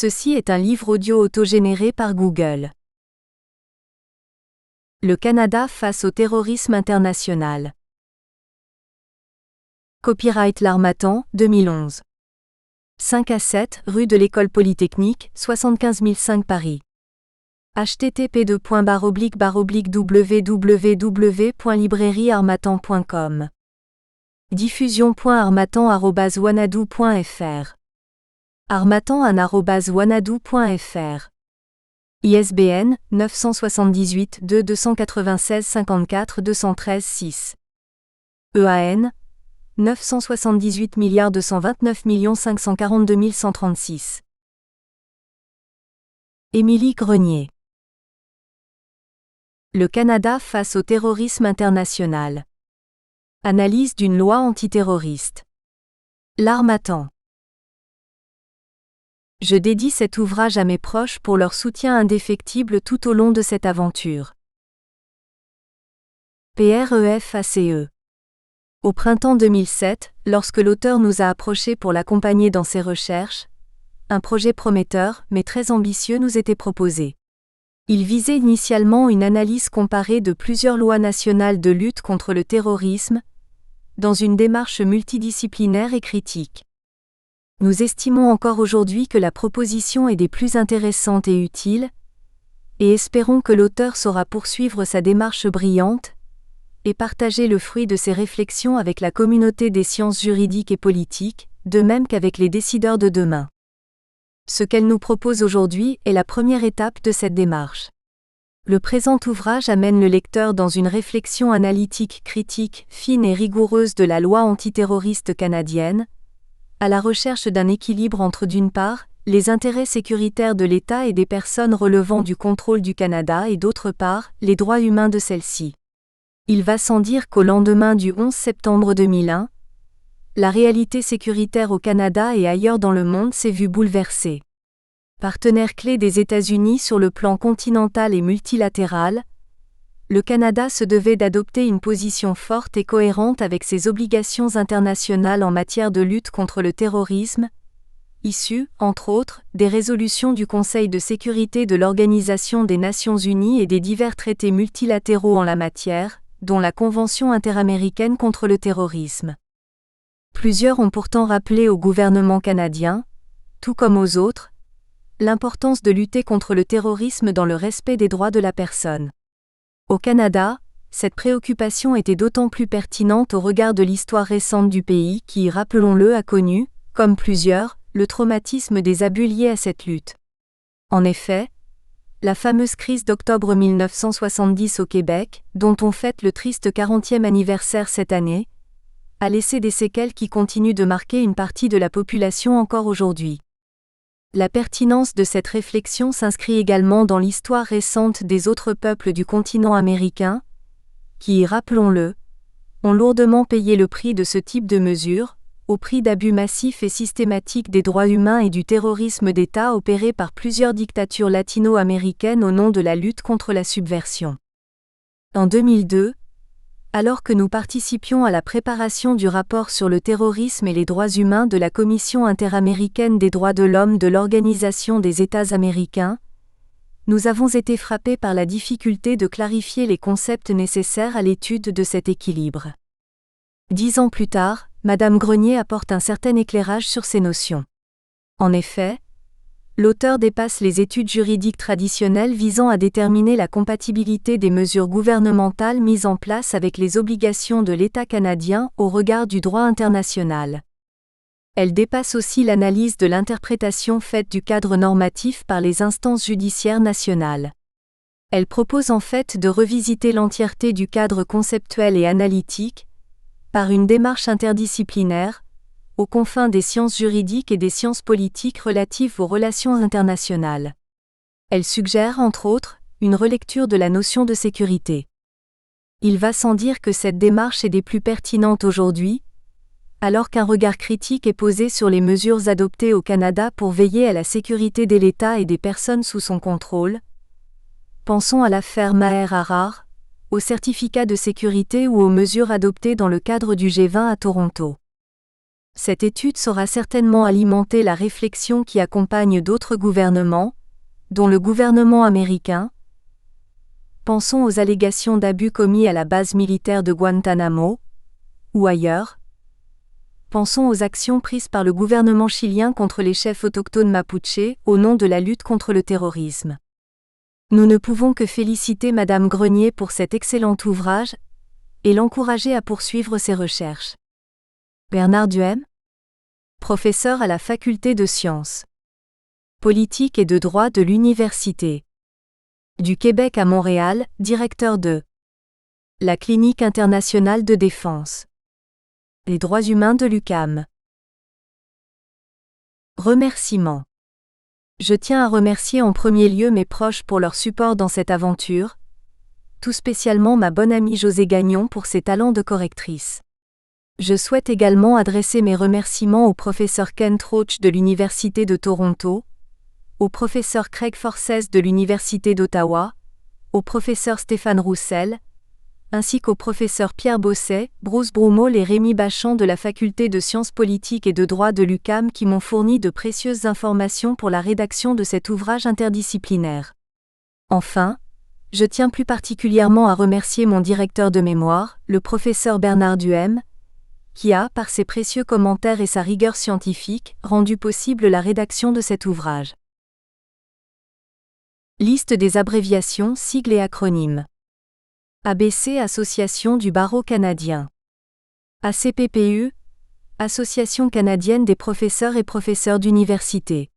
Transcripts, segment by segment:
Ceci est un livre audio autogénéré par Google. Le Canada face au terrorisme international. Copyright L'Harmattan, 2011. 5 à 7, rue de l'École Polytechnique, 75 005 Paris. http://www.librairieharmattan.com. Diffusion.harmattan@wanadoo.fr. harmattan@wanadoo.fr. ISBN 978 2 296 54 213 6. EAN 978 229 542 136. Émilie Grenier. Le Canada face au terrorisme international. Analyse d'une loi antiterroriste. L'Harmattan. Je dédie cet ouvrage à mes proches pour leur soutien indéfectible tout au long de cette aventure. PREFACE. Au printemps 2007, lorsque l'auteur nous a approchés pour l'accompagner dans ses recherches, un projet prometteur, mais très ambitieux nous était proposé. Il visait initialement une analyse comparée de plusieurs lois nationales de lutte contre le terrorisme, dans une démarche multidisciplinaire et critique. Nous estimons encore aujourd'hui que la proposition est des plus intéressantes et utiles, et espérons que l'auteur saura poursuivre sa démarche brillante, et partager le fruit de ses réflexions avec la communauté des sciences juridiques et politiques, de même qu'avec les décideurs de demain. Ce qu'elle nous propose aujourd'hui est la première étape de cette démarche. Le présent ouvrage amène le lecteur dans une réflexion analytique critique, fine et rigoureuse de la loi antiterroriste canadienne, à la recherche d'un équilibre entre d'une part, les intérêts sécuritaires de l'État et des personnes relevant du contrôle du Canada et d'autre part, les droits humains de celles-ci. Il va sans dire qu'au lendemain du 11 septembre 2001, la réalité sécuritaire au Canada et ailleurs dans le monde s'est vue bouleversée. Partenaire clé des États-Unis sur le plan continental et multilatéral, le Canada se devait d'adopter une position forte et cohérente avec ses obligations internationales en matière de lutte contre le terrorisme, issues, entre autres, des résolutions du Conseil de sécurité de l'Organisation des Nations Unies et des divers traités multilatéraux en la matière, dont la Convention interaméricaine contre le terrorisme. Plusieurs ont pourtant rappelé au gouvernement canadien, tout comme aux autres, l'importance de lutter contre le terrorisme dans le respect des droits de la personne. Au Canada, cette préoccupation était d'autant plus pertinente au regard de l'histoire récente du pays qui, rappelons-le, a connu, comme plusieurs, le traumatisme des abus liés à cette lutte. En effet, la fameuse crise d'octobre 1970 au Québec, dont on fête le triste 40e anniversaire cette année, a laissé des séquelles qui continuent de marquer une partie de la population encore aujourd'hui. La pertinence de cette réflexion s'inscrit également dans l'histoire récente des autres peuples du continent américain, qui, rappelons-le, ont lourdement payé le prix de ce type de mesures, au prix d'abus massifs et systématiques des droits humains et du terrorisme d'État opéré par plusieurs dictatures latino-américaines au nom de la lutte contre la subversion. En 2002, alors que nous participions à la préparation du rapport sur le terrorisme et les droits humains de la Commission interaméricaine des droits de l'homme de l'Organisation des États américains, nous avons été frappés par la difficulté de clarifier les concepts nécessaires à l'étude de cet équilibre. 10 ans plus tard, Madame Grenier apporte un certain éclairage sur ces notions. En effet, l'auteur dépasse les études juridiques traditionnelles visant à déterminer la compatibilité des mesures gouvernementales mises en place avec les obligations de l'État canadien au regard du droit international. Elle dépasse aussi l'analyse de l'interprétation faite du cadre normatif par les instances judiciaires nationales. Elle propose en fait de revisiter l'entièreté du cadre conceptuel et analytique, par une démarche interdisciplinaire, aux confins des sciences juridiques et des sciences politiques relatives aux relations internationales. Elle suggère, entre autres, une relecture de la notion de sécurité. Il va sans dire que cette démarche est des plus pertinentes aujourd'hui, alors qu'un regard critique est posé sur les mesures adoptées au Canada pour veiller à la sécurité de l'État et des personnes sous son contrôle. Pensons à l'affaire Maher Arar, aux certificats de sécurité ou aux mesures adoptées dans le cadre du G20 à Toronto. Cette étude saura certainement alimenter la réflexion qui accompagne d'autres gouvernements, dont le gouvernement américain. Pensons aux allégations d'abus commis à la base militaire de Guantanamo, ou ailleurs. Pensons aux actions prises par le gouvernement chilien contre les chefs autochtones mapuche au nom de la lutte contre le terrorisme. Nous ne pouvons que féliciter Madame Grenier pour cet excellent ouvrage et l'encourager à poursuivre ses recherches. Bernard Duhem, professeur à la faculté de sciences politiques et de droit de l'Université du Québec à Montréal, directeur de la Clinique internationale de défense des droits humains de l'UQAM. Remerciements. Je tiens à remercier en premier lieu mes proches pour leur support dans cette aventure, tout spécialement ma bonne amie Josée Gagnon pour ses talents de correctrice. Je souhaite également adresser mes remerciements au professeur Kent Roach de l'Université de Toronto, au professeur Craig Forces de l'Université d'Ottawa, au professeur Stéphane Roussel, ainsi qu'aux professeurs Pierre Bosset, Bruce Broumol et Rémi Bachand de la Faculté de sciences politiques et de droit de l'UQAM qui m'ont fourni de précieuses informations pour la rédaction de cet ouvrage interdisciplinaire. Enfin, je tiens plus particulièrement à remercier mon directeur de mémoire, le professeur Bernard Duhem, qui a, par ses précieux commentaires et sa rigueur scientifique, rendu possible la rédaction de cet ouvrage. Liste des abréviations, sigles et acronymes. ABC Association du barreau canadien. ACPPU, Association canadienne des professeurs et professeurs d'université.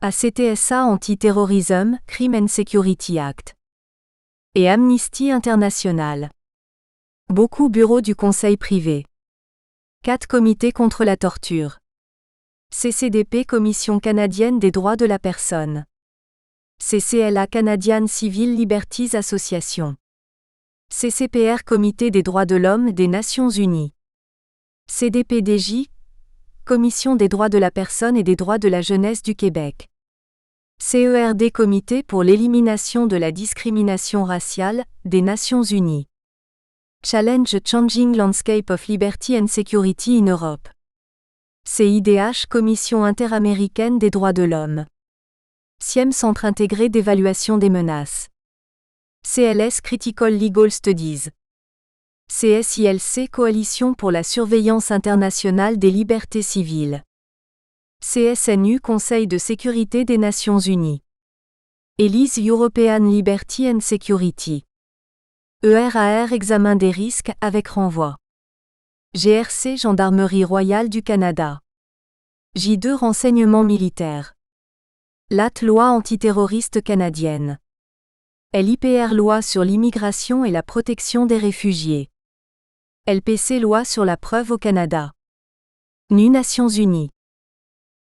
ACTSA Anti-Terrorism, Crime and Security Act. Et Amnesty International. Beaucoup bureaux du Conseil privé. 4 comités contre la torture. CCDP Commission canadienne des droits de la personne. CCLA Canadian Civil Liberties Association. CCPR Comité des droits de l'homme des Nations Unies. CDPDJ, Commission des droits de la personne et des droits de la jeunesse du Québec. CERD Comité pour l'élimination de la discrimination raciale des Nations Unies. Challenge Changing Landscape of Liberty and Security in Europe. CIDH Commission interaméricaine des droits de l'homme. CIEM Centre intégré d'évaluation des menaces. CLS Critical Legal Studies. CSILC Coalition pour la surveillance internationale des libertés civiles. CSNU Conseil de sécurité des Nations Unies. ELISE European Liberty and Security. ERAR Examen des risques avec renvoi. GRC Gendarmerie royale du Canada. J2 Renseignement militaire. LAT Loi antiterroriste canadienne. LIPR Loi sur l'immigration et la protection des réfugiés. LPC Loi sur la preuve au Canada. NU Nations Unies.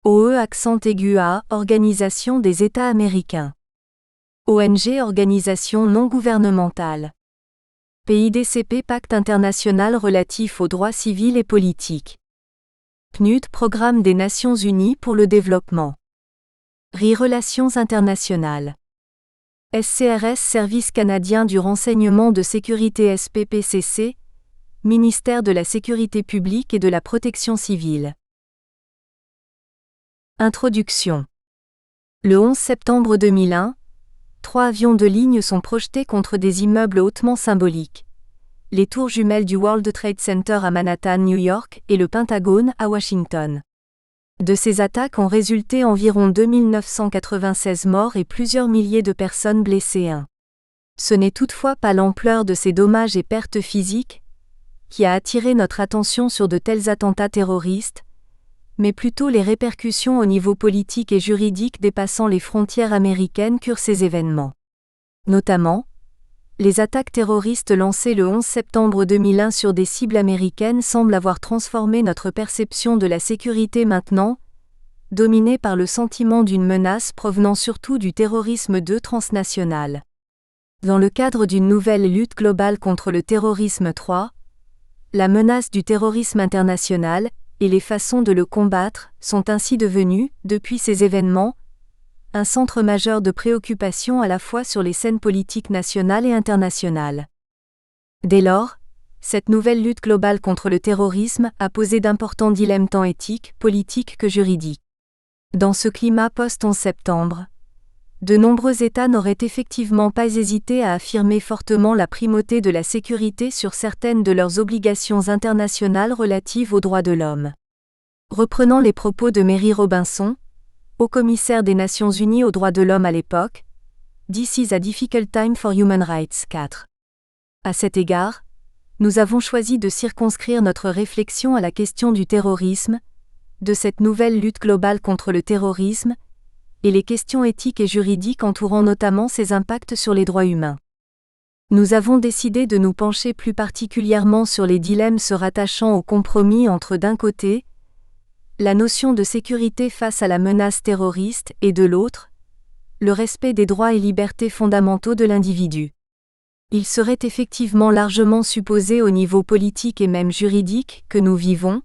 OE accent aigu A Organisation des États américains. ONG Organisation non gouvernementale. PIDCP Pacte international relatif aux droits civils et politiques. PNUD Programme des Nations Unies pour le développement. RI Relations internationales. SCRS Service canadien du renseignement de sécurité SPPCC, Ministère de la Sécurité publique et de la Protection civile. Introduction. Le 11 septembre 2001, 3 avions de ligne sont projetés contre des immeubles hautement symboliques. Les tours jumelles du World Trade Center à Manhattan, New York, et le Pentagone à Washington. De ces attaques ont résulté environ 2996 morts et plusieurs milliers de personnes blessées. Ce n'est toutefois pas l'ampleur de ces dommages et pertes physiques qui a attiré notre attention sur de tels attentats terroristes, mais plutôt les répercussions au niveau politique et juridique dépassant les frontières américaines qu'eurent ces événements. Notamment, les attaques terroristes lancées le 11 septembre 2001 sur des cibles américaines semblent avoir transformé notre perception de la sécurité maintenant, dominée par le sentiment d'une menace provenant surtout du terrorisme transnational. Dans le cadre d'une nouvelle lutte globale contre le terrorisme 3, la menace du terrorisme international et les façons de le combattre sont ainsi devenues, depuis ces événements, un centre majeur de préoccupation à la fois sur les scènes politiques nationales et internationales. Dès lors, Cette nouvelle lutte globale contre le terrorisme a posé d'importants dilemmes tant éthiques, politiques que juridiques. Dans ce climat post-11 septembre, de nombreux États n'auraient effectivement pas hésité à affirmer fortement la primauté de la sécurité sur certaines de leurs obligations internationales relatives aux droits de l'homme. Reprenant les propos de Mary Robinson, haut-commissaire des Nations Unies aux droits de l'homme à l'époque, This is a difficult time for human rights 4. À cet égard, nous avons choisi de circonscrire notre réflexion à la question du terrorisme, de cette nouvelle lutte globale contre le terrorisme, et les questions éthiques et juridiques entourant notamment ses impacts sur les droits humains. Nous avons décidé de nous pencher plus particulièrement sur les dilemmes se rattachant au compromis entre d'un côté, la notion de sécurité face à la menace terroriste et de l'autre, le respect des droits et libertés fondamentaux de l'individu. Il serait effectivement largement supposé au niveau politique et même juridique que nous vivons,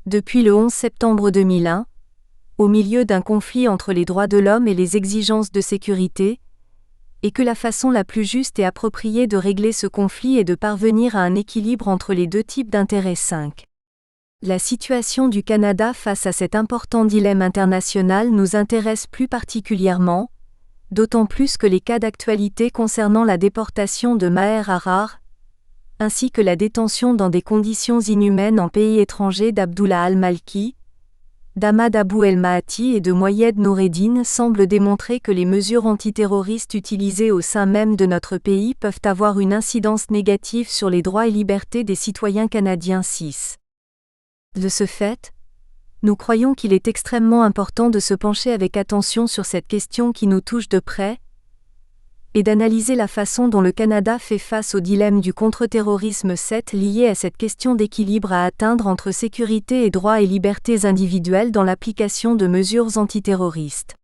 depuis le 11 septembre 2001, au milieu d'un conflit entre les droits de l'homme et les exigences de sécurité, et que la façon la plus juste et appropriée de régler ce conflit est de parvenir à un équilibre entre les deux types d'intérêts. 5. La situation du Canada face à cet important dilemme international nous intéresse plus particulièrement, d'autant plus que les cas d'actualité concernant la déportation de Maher Arar, ainsi que la détention dans des conditions inhumaines en pays étranger d'Abdullah al-Malki, d'Ahmad Abou el-Mahati et de Moyed Noureddin semblent démontrer que les mesures antiterroristes utilisées au sein même de notre pays peuvent avoir une incidence négative sur les droits et libertés des citoyens canadiens. 6. De ce fait, nous croyons qu'il est extrêmement important de se pencher avec attention sur cette question qui nous touche de près, et d'analyser la façon dont le Canada fait face au dilemme du contre-terrorisme 7 lié à cette question d'équilibre à atteindre entre sécurité et droits et libertés individuelles dans l'application de mesures antiterroristes.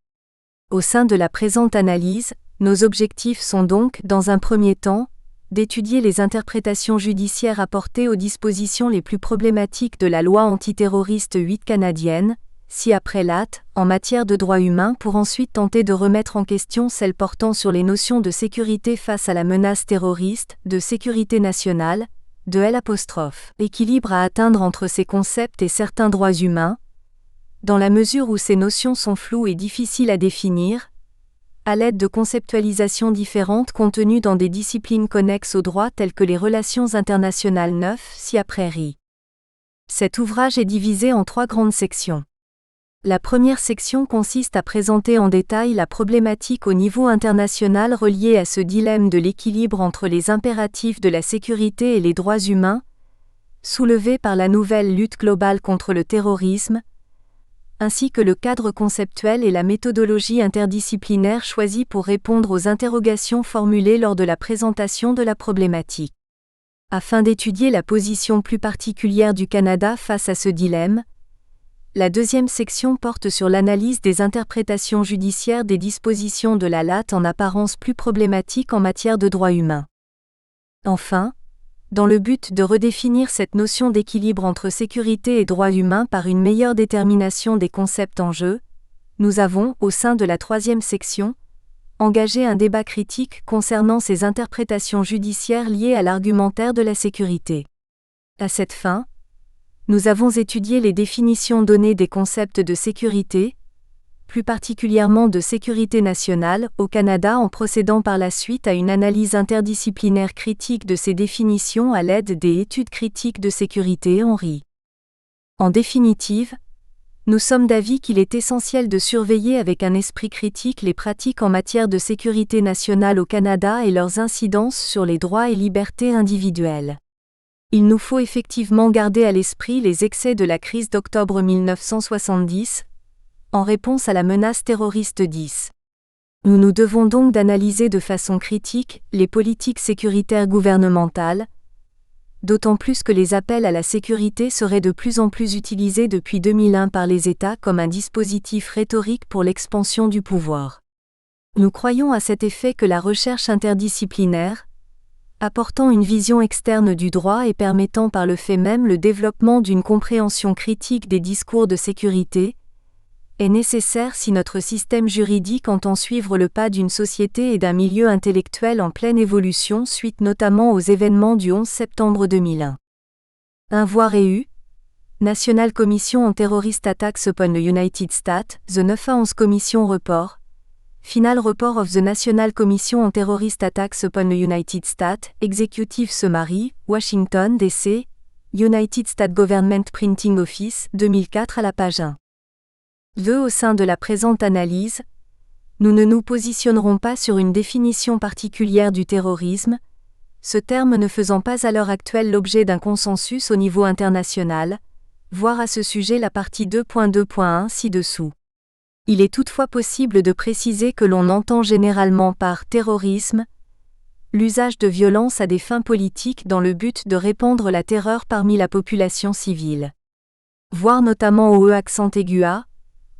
Au sein de la présente analyse, nos objectifs sont donc, dans un premier temps, d'étudier les interprétations judiciaires apportées aux dispositions les plus problématiques de la loi antiterroriste 8 canadienne, ci-après LAT, en matière de droits humains pour ensuite tenter de remettre en question celles portant sur les notions de sécurité face à la menace terroriste, de sécurité nationale, de l'équilibre à atteindre entre ces concepts et certains droits humains, dans la mesure où ces notions sont floues et difficiles à définir, à l'aide de conceptualisations différentes contenues dans des disciplines connexes au droit telles que les relations internationales 9, ci-après RI. Cet ouvrage est divisé en 3 grandes sections. La première section consiste à présenter en détail la problématique au niveau international reliée à ce dilemme de l'équilibre entre les impératifs de la sécurité et les droits humains, soulevé par la nouvelle lutte globale contre le terrorisme, ainsi que le cadre conceptuel et la méthodologie interdisciplinaire choisis pour répondre aux interrogations formulées lors de la présentation de la problématique. Afin d'étudier la position plus particulière du Canada face à ce dilemme, la deuxième section porte sur l'analyse des interprétations judiciaires des dispositions de la LAT en apparence plus problématiques en matière de droits humains. Enfin, dans le but de redéfinir cette notion d'équilibre entre sécurité et droits humains par une meilleure détermination des concepts en jeu, nous avons, au sein de la troisième section, engagé un débat critique concernant ces interprétations judiciaires liées à l'argumentaire de la sécurité. À cette fin, nous avons étudié les définitions données des concepts de sécurité, plus particulièrement de sécurité nationale, au Canada en procédant par la suite à une analyse interdisciplinaire critique de ces définitions à l'aide des études critiques de sécurité (ENRI). En définitive, nous sommes d'avis qu'il est essentiel de surveiller avec un esprit critique les pratiques en matière de sécurité nationale au Canada et leurs incidences sur les droits et libertés individuelles. Il nous faut effectivement garder à l'esprit les excès de la crise d'octobre 1970, en réponse à la menace terroriste 10. Nous devons donc d'analyser de façon critique les politiques sécuritaires gouvernementales, d'autant plus que les appels à la sécurité seraient de plus en plus utilisés depuis 2001 par les États comme un dispositif rhétorique pour l'expansion du pouvoir. Nous croyons à cet effet que la recherche interdisciplinaire, apportant une vision externe du droit et permettant par le fait même le développement d'une compréhension critique des discours de sécurité, est nécessaire si notre système juridique entend suivre le pas d'une société et d'un milieu intellectuel en pleine évolution suite notamment aux événements du 11 septembre 2001. 1 voir EU National Commission on Terrorist Attacks upon the United States, the 9 à 11 Commission Report, Final Report of the National Commission on Terrorist Attacks upon the United States, Executive Summary, Washington, D.C., United States Government Printing Office, 2004 à la page 1. 2. Au sein de la présente analyse, nous ne nous positionnerons pas sur une définition particulière du terrorisme, ce terme ne faisant pas à l'heure actuelle l'objet d'un consensus au niveau international, voir à ce sujet la partie 2.2.1 ci-dessous. Il est toutefois possible de préciser que l'on entend généralement par terrorisme l'usage de violence à des fins politiques dans le but de répandre la terreur parmi la population civile. Voir notamment au E-A,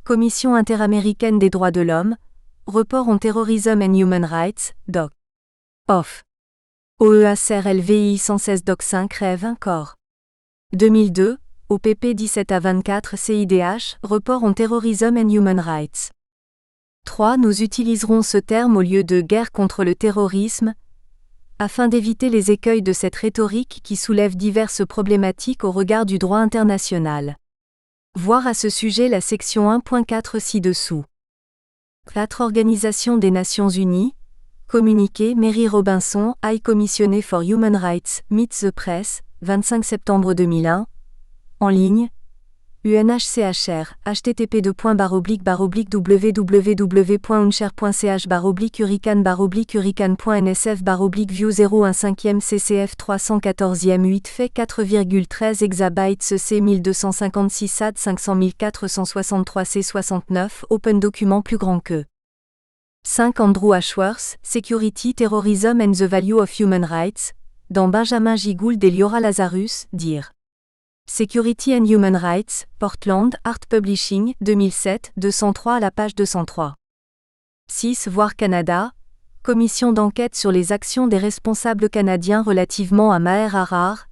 Commission interaméricaine des droits de l'homme, Report on Terrorism and Human Rights, Doc. Off. OEACRLVI 116 Doc 5 Rev 1 Corps. 2002, OPP 17 à 24 CIDH, Report on Terrorism and Human Rights. 3. Nous utiliserons ce terme au lieu de guerre contre le terrorisme, afin d'éviter les écueils de cette rhétorique qui soulève diverses problématiques au regard du droit international. Voir à ce sujet la section 1.4 ci-dessous. 4. Organisation des Nations Unies, communiqué Mary Robinson, High Commissioner for Human Rights, Meet the Press, 25 septembre 2001, en ligne, UNHCHR, http://www.unshare.ch/hurricane/hurricane.nsf/view 015 CCF 314e 8 fait 4,13 exabytes C 1256 SAD 500 C 69 Open document plus grand que 5. Andrew Ashworth, Security, Terrorism and the Value of Human Rights, dans Benjamin J. Gould et Liora Lazarus, dir. Security and Human Rights, Portland, Art Publishing, 2007, 203 à la page 203. 6. Voir Canada, Commission d'enquête sur les actions des responsables canadiens relativement à Maher Arar,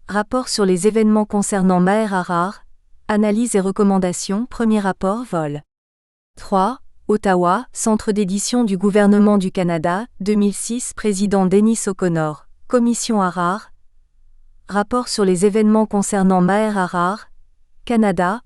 rapport sur les événements concernant Maher Arar, analyse et recommandations, premier rapport vol. 3. Ottawa, Centre d'édition du gouvernement du Canada, 2006, président Dennis O'Connor, Commission Arar, rapport sur les événements concernant Maher Arar, Canada,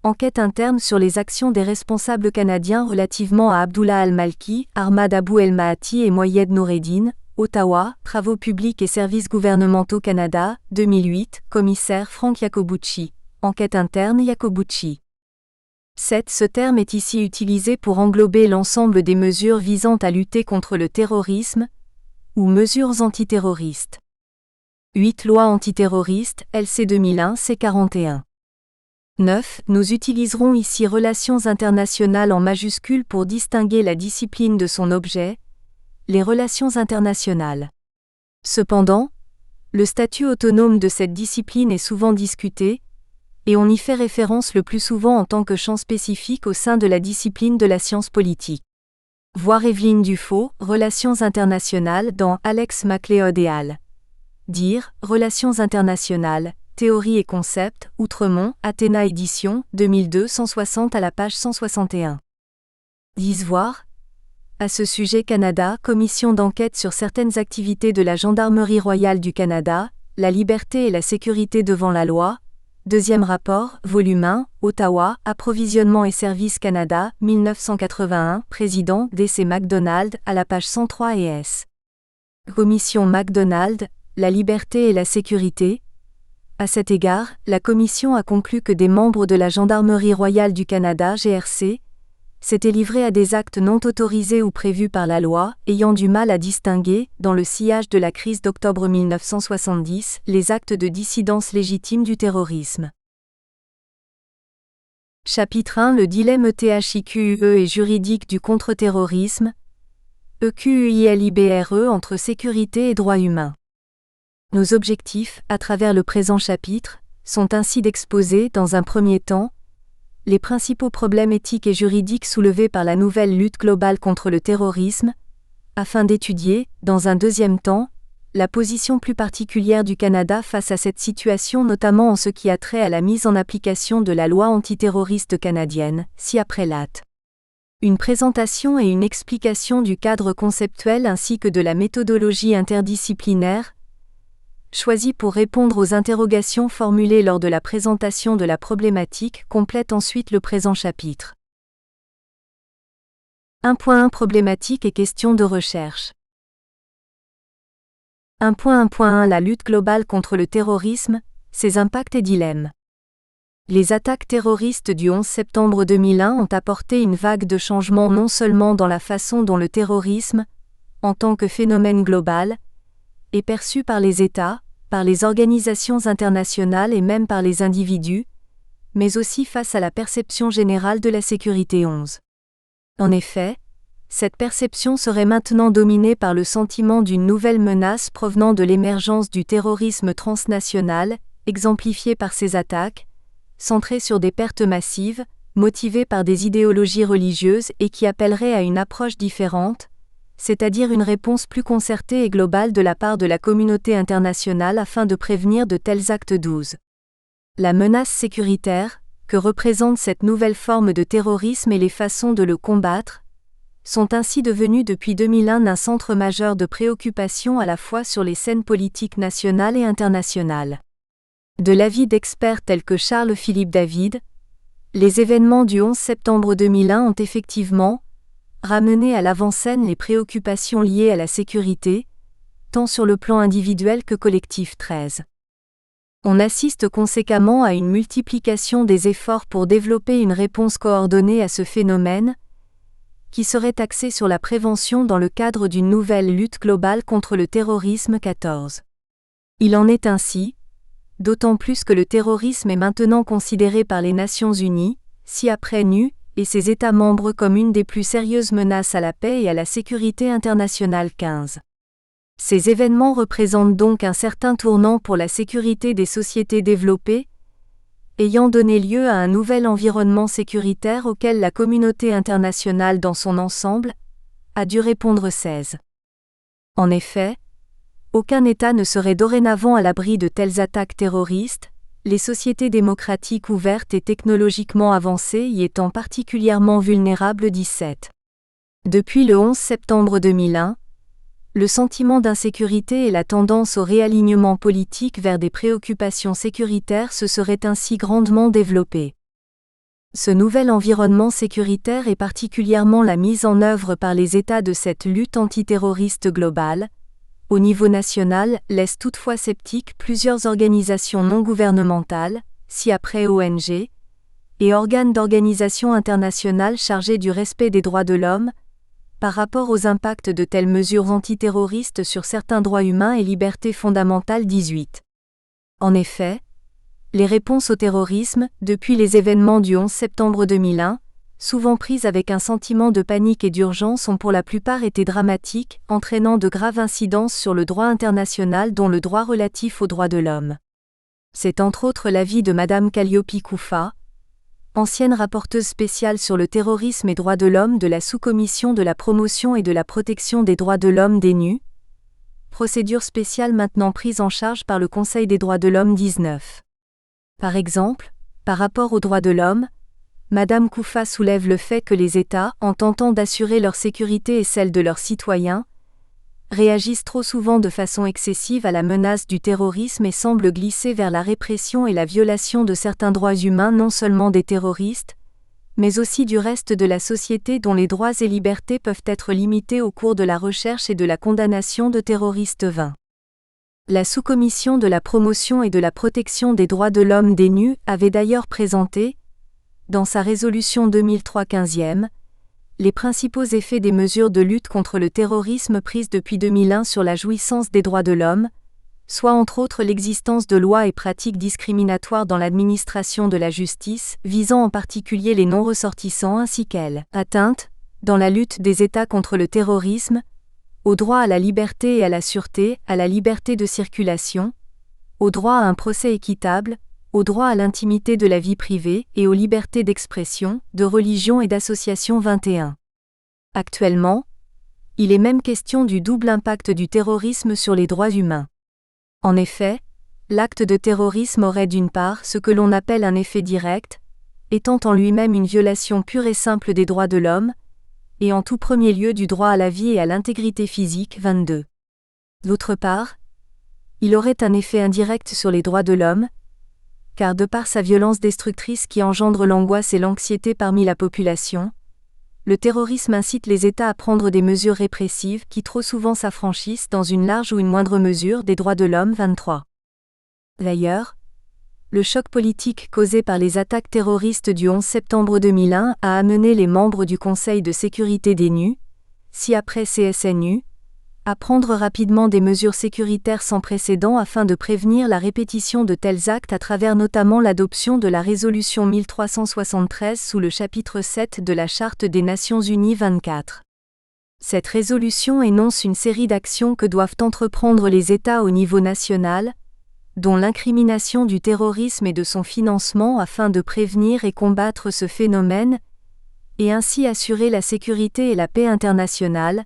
enquête interne sur les actions des responsables canadiens relativement à Abdullah al-Malki, Ahmad Abou el-Mahati et Moyed Noureddine, Ottawa, Travaux publics et services gouvernementaux Canada, 2008, commissaire Frank Iacobucci, enquête interne Iacobucci. 7. Ce terme est ici utilisé pour englober l'ensemble des mesures visant à lutter contre le terrorisme, ou mesures antiterroristes. 8. Loi antiterroriste, LC 2001 C41. 9. Nous utiliserons ici relations internationales en majuscule pour distinguer la discipline de son objet, les relations internationales. Cependant, le statut autonome de cette discipline est souvent discuté, et on y fait référence le plus souvent en tant que champ spécifique au sein de la discipline de la science politique. Voir Evelyne Dufaux, Relations internationales dans Alex MacLeod et al. Dire, Relations internationales, Théorie et concept, Outremont, Athéna édition, 2002 160 à la page 161. 10. Voir. À ce sujet Canada, commission d'enquête sur certaines activités de la Gendarmerie royale du Canada, la liberté et la sécurité devant la loi. Deuxième rapport, volume 1, Ottawa, Approvisionnement et Services Canada, 1981, président D.C. MacDonald, à la page 103 et S. Commission MacDonald, la liberté et la sécurité. À cet égard, la Commission a conclu que des membres de la Gendarmerie royale du Canada, GRC, s'étaient livrés à des actes non autorisés ou prévus par la loi, ayant du mal à distinguer, dans le sillage de la crise d'octobre 1970, les actes de dissidence légitime du terrorisme. Chapitre 1 Le dilemme THIQUE et juridique du contre-terrorisme, EQUILIBRE entre sécurité et droits humains. Nos objectifs, à travers le présent chapitre, sont ainsi d'exposer, dans un premier temps, les principaux problèmes éthiques et juridiques soulevés par la nouvelle lutte globale contre le terrorisme, afin d'étudier, dans un deuxième temps, la position plus particulière du Canada face à cette situation, notamment en ce qui a trait à la mise en application de la loi antiterroriste canadienne, ci-après lat. Une présentation et une explication du cadre conceptuel ainsi que de la méthodologie interdisciplinaire, choisie pour répondre aux interrogations formulées lors de la présentation de la problématique, complète ensuite le présent chapitre. 1.1 Problématique et questions de recherche. 1.1.1 La lutte globale contre le terrorisme, ses impacts et dilemmes. Les attaques terroristes du 11 septembre 2001 ont apporté une vague de changements non seulement dans la façon dont le terrorisme, en tant que phénomène global, est perçu par les États, par les organisations internationales et même par les individus, mais aussi face à la perception générale de la sécurité 11. En effet, cette perception serait maintenant dominée par le sentiment d'une nouvelle menace provenant de l'émergence du terrorisme transnational, exemplifié par ces attaques, centrées sur des pertes massives, motivées par des idéologies religieuses et qui appelleraient à une approche différente, c'est-à-dire une réponse plus concertée et globale de la part de la communauté internationale afin de prévenir de tels actes 12. La menace sécuritaire, que représente cette nouvelle forme de terrorisme et les façons de le combattre, sont ainsi devenus depuis 2001 un centre majeur de préoccupation à la fois sur les scènes politiques nationales et internationales. De l'avis d'experts tels que Charles-Philippe David, les événements du 11 septembre 2001 ont effectivement ramené à l'avant-scène les préoccupations liées à la sécurité, tant sur le plan individuel que collectif 13. On assiste conséquemment à une multiplication des efforts pour développer une réponse coordonnée à ce phénomène, qui serait axée sur la prévention dans le cadre d'une nouvelle lutte globale contre le terrorisme 14. Il en est ainsi, d'autant plus que le terrorisme est maintenant considéré par les Nations Unies, ci-après NU, et ses États membres comme une des plus sérieuses menaces à la paix et à la sécurité internationale 15. Ces événements représentent donc un certain tournant pour la sécurité des sociétés développées, ayant donné lieu à un nouvel environnement sécuritaire auquel la communauté internationale dans son ensemble a dû répondre 16. En effet, aucun État ne serait dorénavant à l'abri de telles attaques terroristes, les sociétés démocratiques ouvertes et technologiquement avancées y étant particulièrement vulnérables 17. Depuis le 11 septembre 2001, le sentiment d'insécurité et la tendance au réalignement politique vers des préoccupations sécuritaires se seraient ainsi grandement développés. Ce nouvel environnement sécuritaire et particulièrement la mise en œuvre par les États de cette lutte antiterroriste globale, au niveau national, laisse toutefois sceptiques plusieurs organisations non gouvernementales, ci-après ONG, et organes d'organisations internationales chargés du respect des droits de l'homme, par rapport aux impacts de telles mesures antiterroristes sur certains droits humains et libertés fondamentales 18. En effet, les réponses au terrorisme, depuis les événements du 11 septembre 2001, souvent prises avec un sentiment de panique et d'urgence, ont pour la plupart été dramatiques, entraînant de graves incidences sur le droit international dont le droit relatif aux droits de l'homme. C'est entre autres l'avis de Mme Kalliopi Koufa, ancienne rapporteuse spéciale sur le terrorisme et droits de l'homme de la sous-commission de la promotion et de la protection des droits de l'homme d'ONU, procédure spéciale maintenant prise en charge par le Conseil des droits de l'homme 19. Par exemple, par rapport aux droits de l'homme, Mme Koufa soulève le fait que les États, en tentant d'assurer leur sécurité et celle de leurs citoyens, réagissent trop souvent de façon excessive à la menace du terrorisme et semblent glisser vers la répression et la violation de certains droits humains, non seulement des terroristes, mais aussi du reste de la société dont les droits et libertés peuvent être limités au cours de la recherche et de la condamnation de terroristes 20. La sous-commission de la promotion et de la protection des droits de l'homme d'ONU avait d'ailleurs présenté, dans sa résolution 2003-15e, les principaux effets des mesures de lutte contre le terrorisme prises depuis 2001 sur la jouissance des droits de l'homme, soit entre autres l'existence de lois et pratiques discriminatoires dans l'administration de la justice, visant en particulier les non-ressortissants ainsi qu'elles atteintes, dans la lutte des États contre le terrorisme, au droit à la liberté et à la sûreté, à la liberté de circulation, au droit à un procès équitable, au droit à l'intimité de la vie privée et aux libertés d'expression, de religion et d'association 21. Actuellement, Il est même question du double impact du terrorisme sur les droits humains. En effet, l'acte de terrorisme aurait d'une part ce que l'on appelle un effet direct, étant en lui-même une violation pure et simple des droits de l'homme, et en tout premier lieu du droit à la vie et à l'intégrité physique 22. D'autre part, il aurait un effet indirect sur les droits de l'homme, car de par sa violence destructrice qui engendre l'angoisse et l'anxiété parmi la population, le terrorisme incite les États à prendre des mesures répressives qui trop souvent s'affranchissent dans une large ou une moindre mesure des droits de l'homme 23. D'ailleurs, le choc politique causé par les attaques terroristes du 11 septembre 2001 a amené les membres du Conseil de sécurité des NU, ci-après CSNU, à prendre rapidement des mesures sécuritaires sans précédent afin de prévenir la répétition de tels actes à travers notamment l'adoption de la résolution 1373 sous le chapitre 7 de la Charte des Nations Unies 24. Cette résolution énonce une série d'actions que doivent entreprendre les États au niveau national, dont l'incrimination du terrorisme et de son financement afin de prévenir et combattre ce phénomène, et ainsi assurer la sécurité et la paix internationale,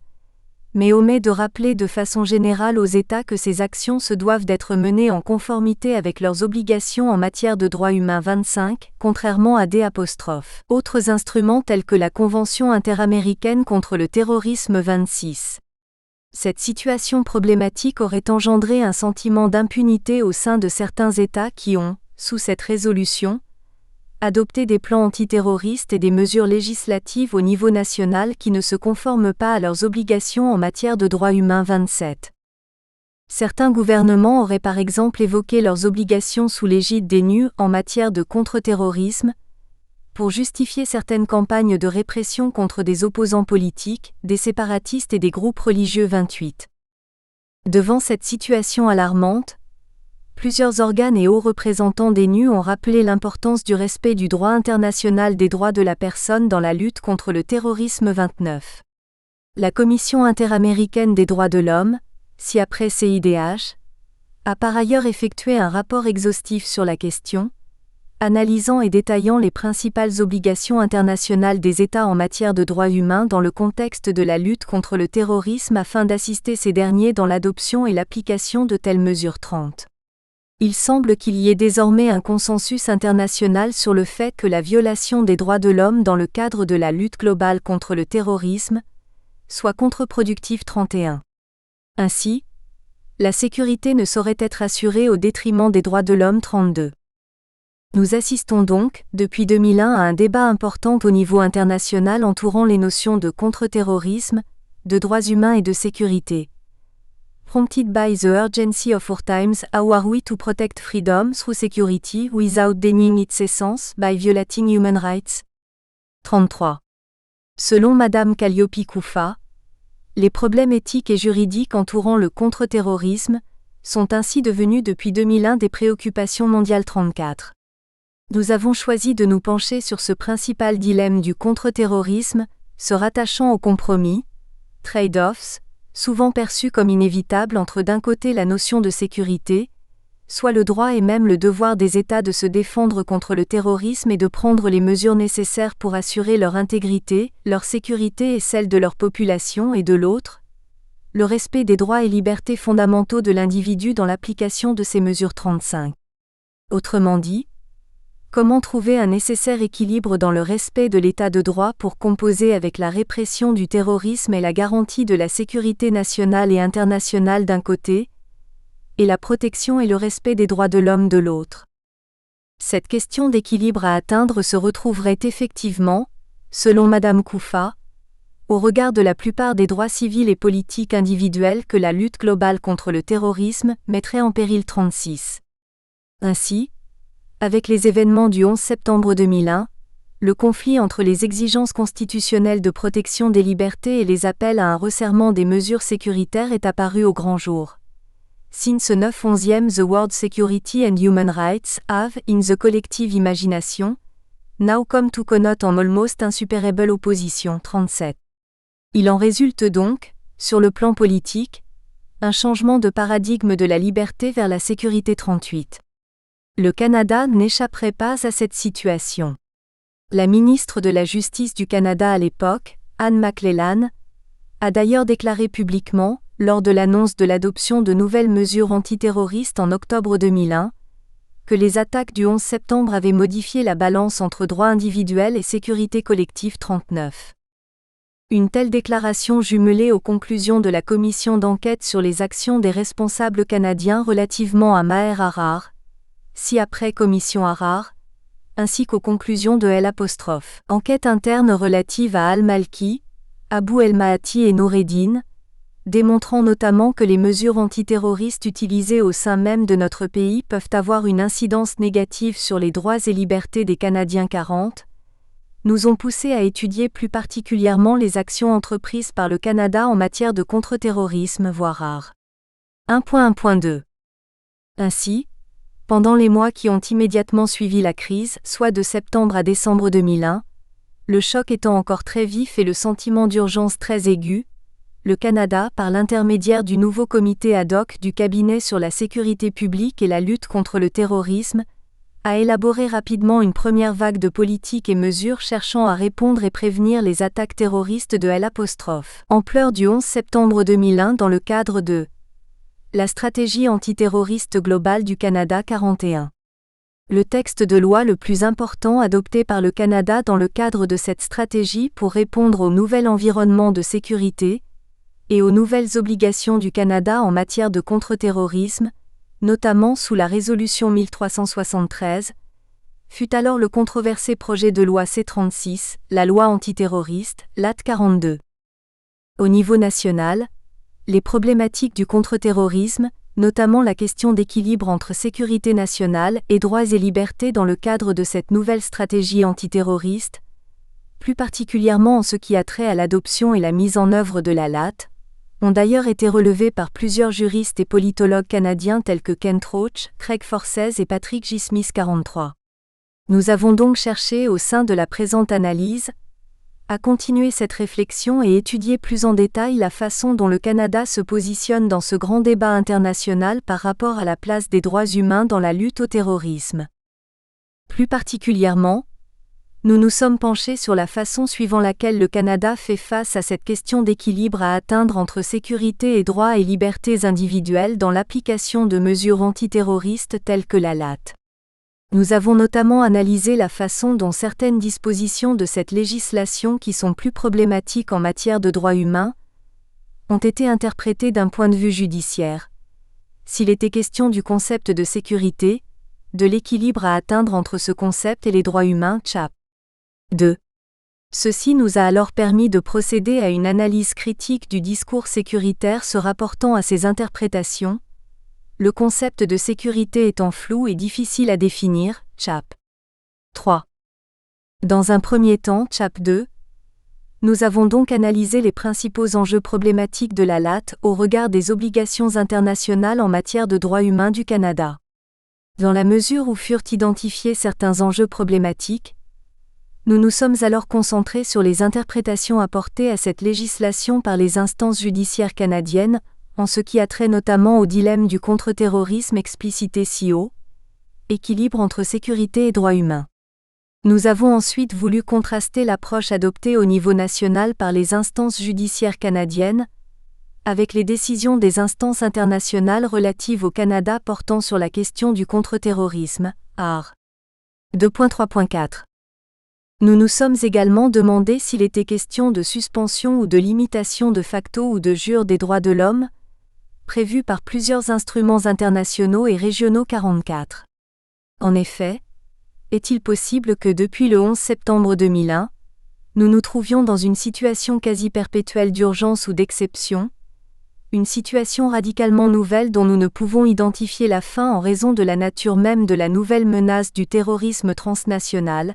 mais omet de rappeler de façon générale aux États que ces actions se doivent d'être menées en conformité avec leurs obligations en matière de droits humains 25, contrairement à des autres instruments tels que la Convention interaméricaine contre le terrorisme 26. Cette situation problématique aurait engendré un sentiment d'impunité au sein de certains États qui ont, sous cette résolution, adopté des plans antiterroristes et des mesures législatives au niveau national qui ne se conforment pas à leurs obligations en matière de droits humains 27. Certains gouvernements auraient par exemple évoqué leurs obligations sous l'égide des NU en matière de contre-terrorisme, pour justifier certaines campagnes de répression contre des opposants politiques, des séparatistes et des groupes religieux 28. Devant cette situation alarmante, plusieurs organes et hauts représentants des NU ont rappelé l'importance du respect du droit international des droits de la personne dans la lutte contre le terrorisme 29. La Commission interaméricaine des droits de l'homme, ci-après CIDH, a par ailleurs effectué un rapport exhaustif sur la question, analysant et détaillant les principales obligations internationales des États en matière de droits humains dans le contexte de la lutte contre le terrorisme afin d'assister ces derniers dans l'adoption et l'application de telles mesures 30. Il semble qu'il y ait désormais un consensus international sur le fait que la violation des droits de l'homme dans le cadre de la lutte globale contre le terrorisme soit contre-productive 31. Ainsi, la sécurité ne saurait être assurée au détriment des droits de l'homme 32. Nous assistons donc, depuis 2001 à un débat important au niveau international entourant les notions de contre-terrorisme, de droits humains et de sécurité. Prompted by the urgency of our times, how are we to protect freedom through security without denying its essence by violating human rights? 33. Selon Madame Kalliopi Koufa, les problèmes éthiques et juridiques entourant le contre-terrorisme sont ainsi devenus depuis 2001 des préoccupations mondiales 34. Nous avons choisi de nous pencher sur ce principal dilemme du contre-terrorisme, se rattachant au compromis, trade-offs, souvent perçus comme inévitables entre d'un côté la notion de sécurité, soit le droit et même le devoir des États de se défendre contre le terrorisme et de prendre les mesures nécessaires pour assurer leur intégrité, leur sécurité et celle de leur population et de l'autre, le respect des droits et libertés fondamentaux de l'individu dans l'application de ces mesures 35. Autrement dit, comment trouver un nécessaire équilibre dans le respect de l'état de droit pour composer avec la répression du terrorisme et la garantie de la sécurité nationale et internationale d'un côté, et la protection et le respect des droits de l'homme de l'autre? Cette question d'équilibre à atteindre se retrouverait effectivement, selon Madame Koufa, au regard de la plupart des droits civils et politiques individuels que la lutte globale contre le terrorisme mettrait en péril 36. Ainsi, avec les événements du 11 septembre 2001, le conflit entre les exigences constitutionnelles de protection des libertés et les appels à un resserrement des mesures sécuritaires est apparu au grand jour. Since 9/11 the word security and human rights have, in the collective imagination, now come to connote en almost insuperable opposition 37. Il en résulte donc, sur le plan politique, un changement de paradigme de la liberté vers la sécurité 38. Le Canada n'échapperait pas à cette situation. La ministre de la Justice du Canada à l'époque, Anne McLellan, a d'ailleurs déclaré publiquement, lors de l'annonce de l'adoption de nouvelles mesures antiterroristes en octobre 2001, que les attaques du 11 septembre avaient modifié la balance entre droit individuel et sécurité collective 39. Une telle déclaration jumelée aux conclusions de la commission d'enquête sur les actions des responsables canadiens relativement à Maher Arar, ci-après commission Arar, ainsi qu'aux conclusions de L', enquête interne relative à Al-Malki, Abou El-Mahati et Noureddine, démontrant notamment que les mesures antiterroristes utilisées au sein même de notre pays peuvent avoir une incidence négative sur les droits et libertés des Canadiens 40, nous ont poussé à étudier plus particulièrement les actions entreprises par le Canada en matière de contre-terrorisme, voire art. 1.1.2. Ainsi, pendant les mois qui ont immédiatement suivi la crise, soit de septembre à décembre 2001, le choc étant encore très vif et le sentiment d'urgence très aigu, le Canada, par l'intermédiaire du nouveau comité ad hoc du cabinet sur la sécurité publique et la lutte contre le terrorisme, a élaboré rapidement une première vague de politiques et mesures cherchant à répondre et prévenir les attaques terroristes de L'. Ampleur du 11 septembre 2001 dans le cadre de la stratégie antiterroriste globale du Canada 41. Le texte de loi le plus important adopté par le Canada dans le cadre de cette stratégie pour répondre au nouvel environnement de sécurité et aux nouvelles obligations du Canada en matière de contre-terrorisme, notamment sous la résolution 1373, fut alors le controversé projet de loi C-36, la loi antiterroriste, LAT 42. Au niveau national, les problématiques du contre-terrorisme, notamment la question d'équilibre entre sécurité nationale et droits et libertés dans le cadre de cette nouvelle stratégie antiterroriste, plus particulièrement en ce qui a trait à l'adoption et la mise en œuvre de la LAT, ont d'ailleurs été relevés par plusieurs juristes et politologues canadiens tels que Kent Roach, Craig Forces et Patrick J. Smith 43. Nous avons donc cherché au sein de la présente analyse à continuer cette réflexion et étudier plus en détail la façon dont le Canada se positionne dans ce grand débat international par rapport à la place des droits humains dans la lutte au terrorisme. Plus particulièrement, nous nous sommes penchés sur la façon suivant laquelle le Canada fait face à cette question d'équilibre à atteindre entre sécurité et droits et libertés individuelles dans l'application de mesures antiterroristes telles que la LAT. Nous avons notamment analysé la façon dont certaines dispositions de cette législation qui sont plus problématiques en matière de droits humains ont été interprétées d'un point de vue judiciaire. S'il était question du concept de sécurité, de l'équilibre à atteindre entre ce concept et les droits humains, chap. 2. Ceci nous a alors permis de procéder à une analyse critique du discours sécuritaire se rapportant à ces interprétations, le concept de sécurité étant flou et difficile à définir, chap. 3. Dans un premier temps, chap 2, nous avons donc analysé les principaux enjeux problématiques de la LAT au regard des obligations internationales en matière de droits humains du Canada. Dans la mesure où furent identifiés certains enjeux problématiques, nous nous sommes alors concentrés sur les interprétations apportées à cette législation par les instances judiciaires canadiennes, en ce qui a trait notamment au dilemme du contre-terrorisme explicité ci-haut, équilibre entre sécurité et droits humains. Nous avons ensuite voulu contraster l'approche adoptée au niveau national par les instances judiciaires canadiennes, avec les décisions des instances internationales relatives au Canada portant sur la question du contre-terrorisme, AR. 2.3.4. Nous nous sommes également demandé s'il était question de suspension ou de limitation de facto ou de jure des droits de l'homme, prévus par plusieurs instruments internationaux et régionaux 44. En effet, est-il possible que depuis le 11 septembre 2001, nous nous trouvions dans une situation quasi perpétuelle d'urgence ou d'exception, une situation radicalement nouvelle dont nous ne pouvons identifier la fin en raison de la nature même de la nouvelle menace du terrorisme transnational,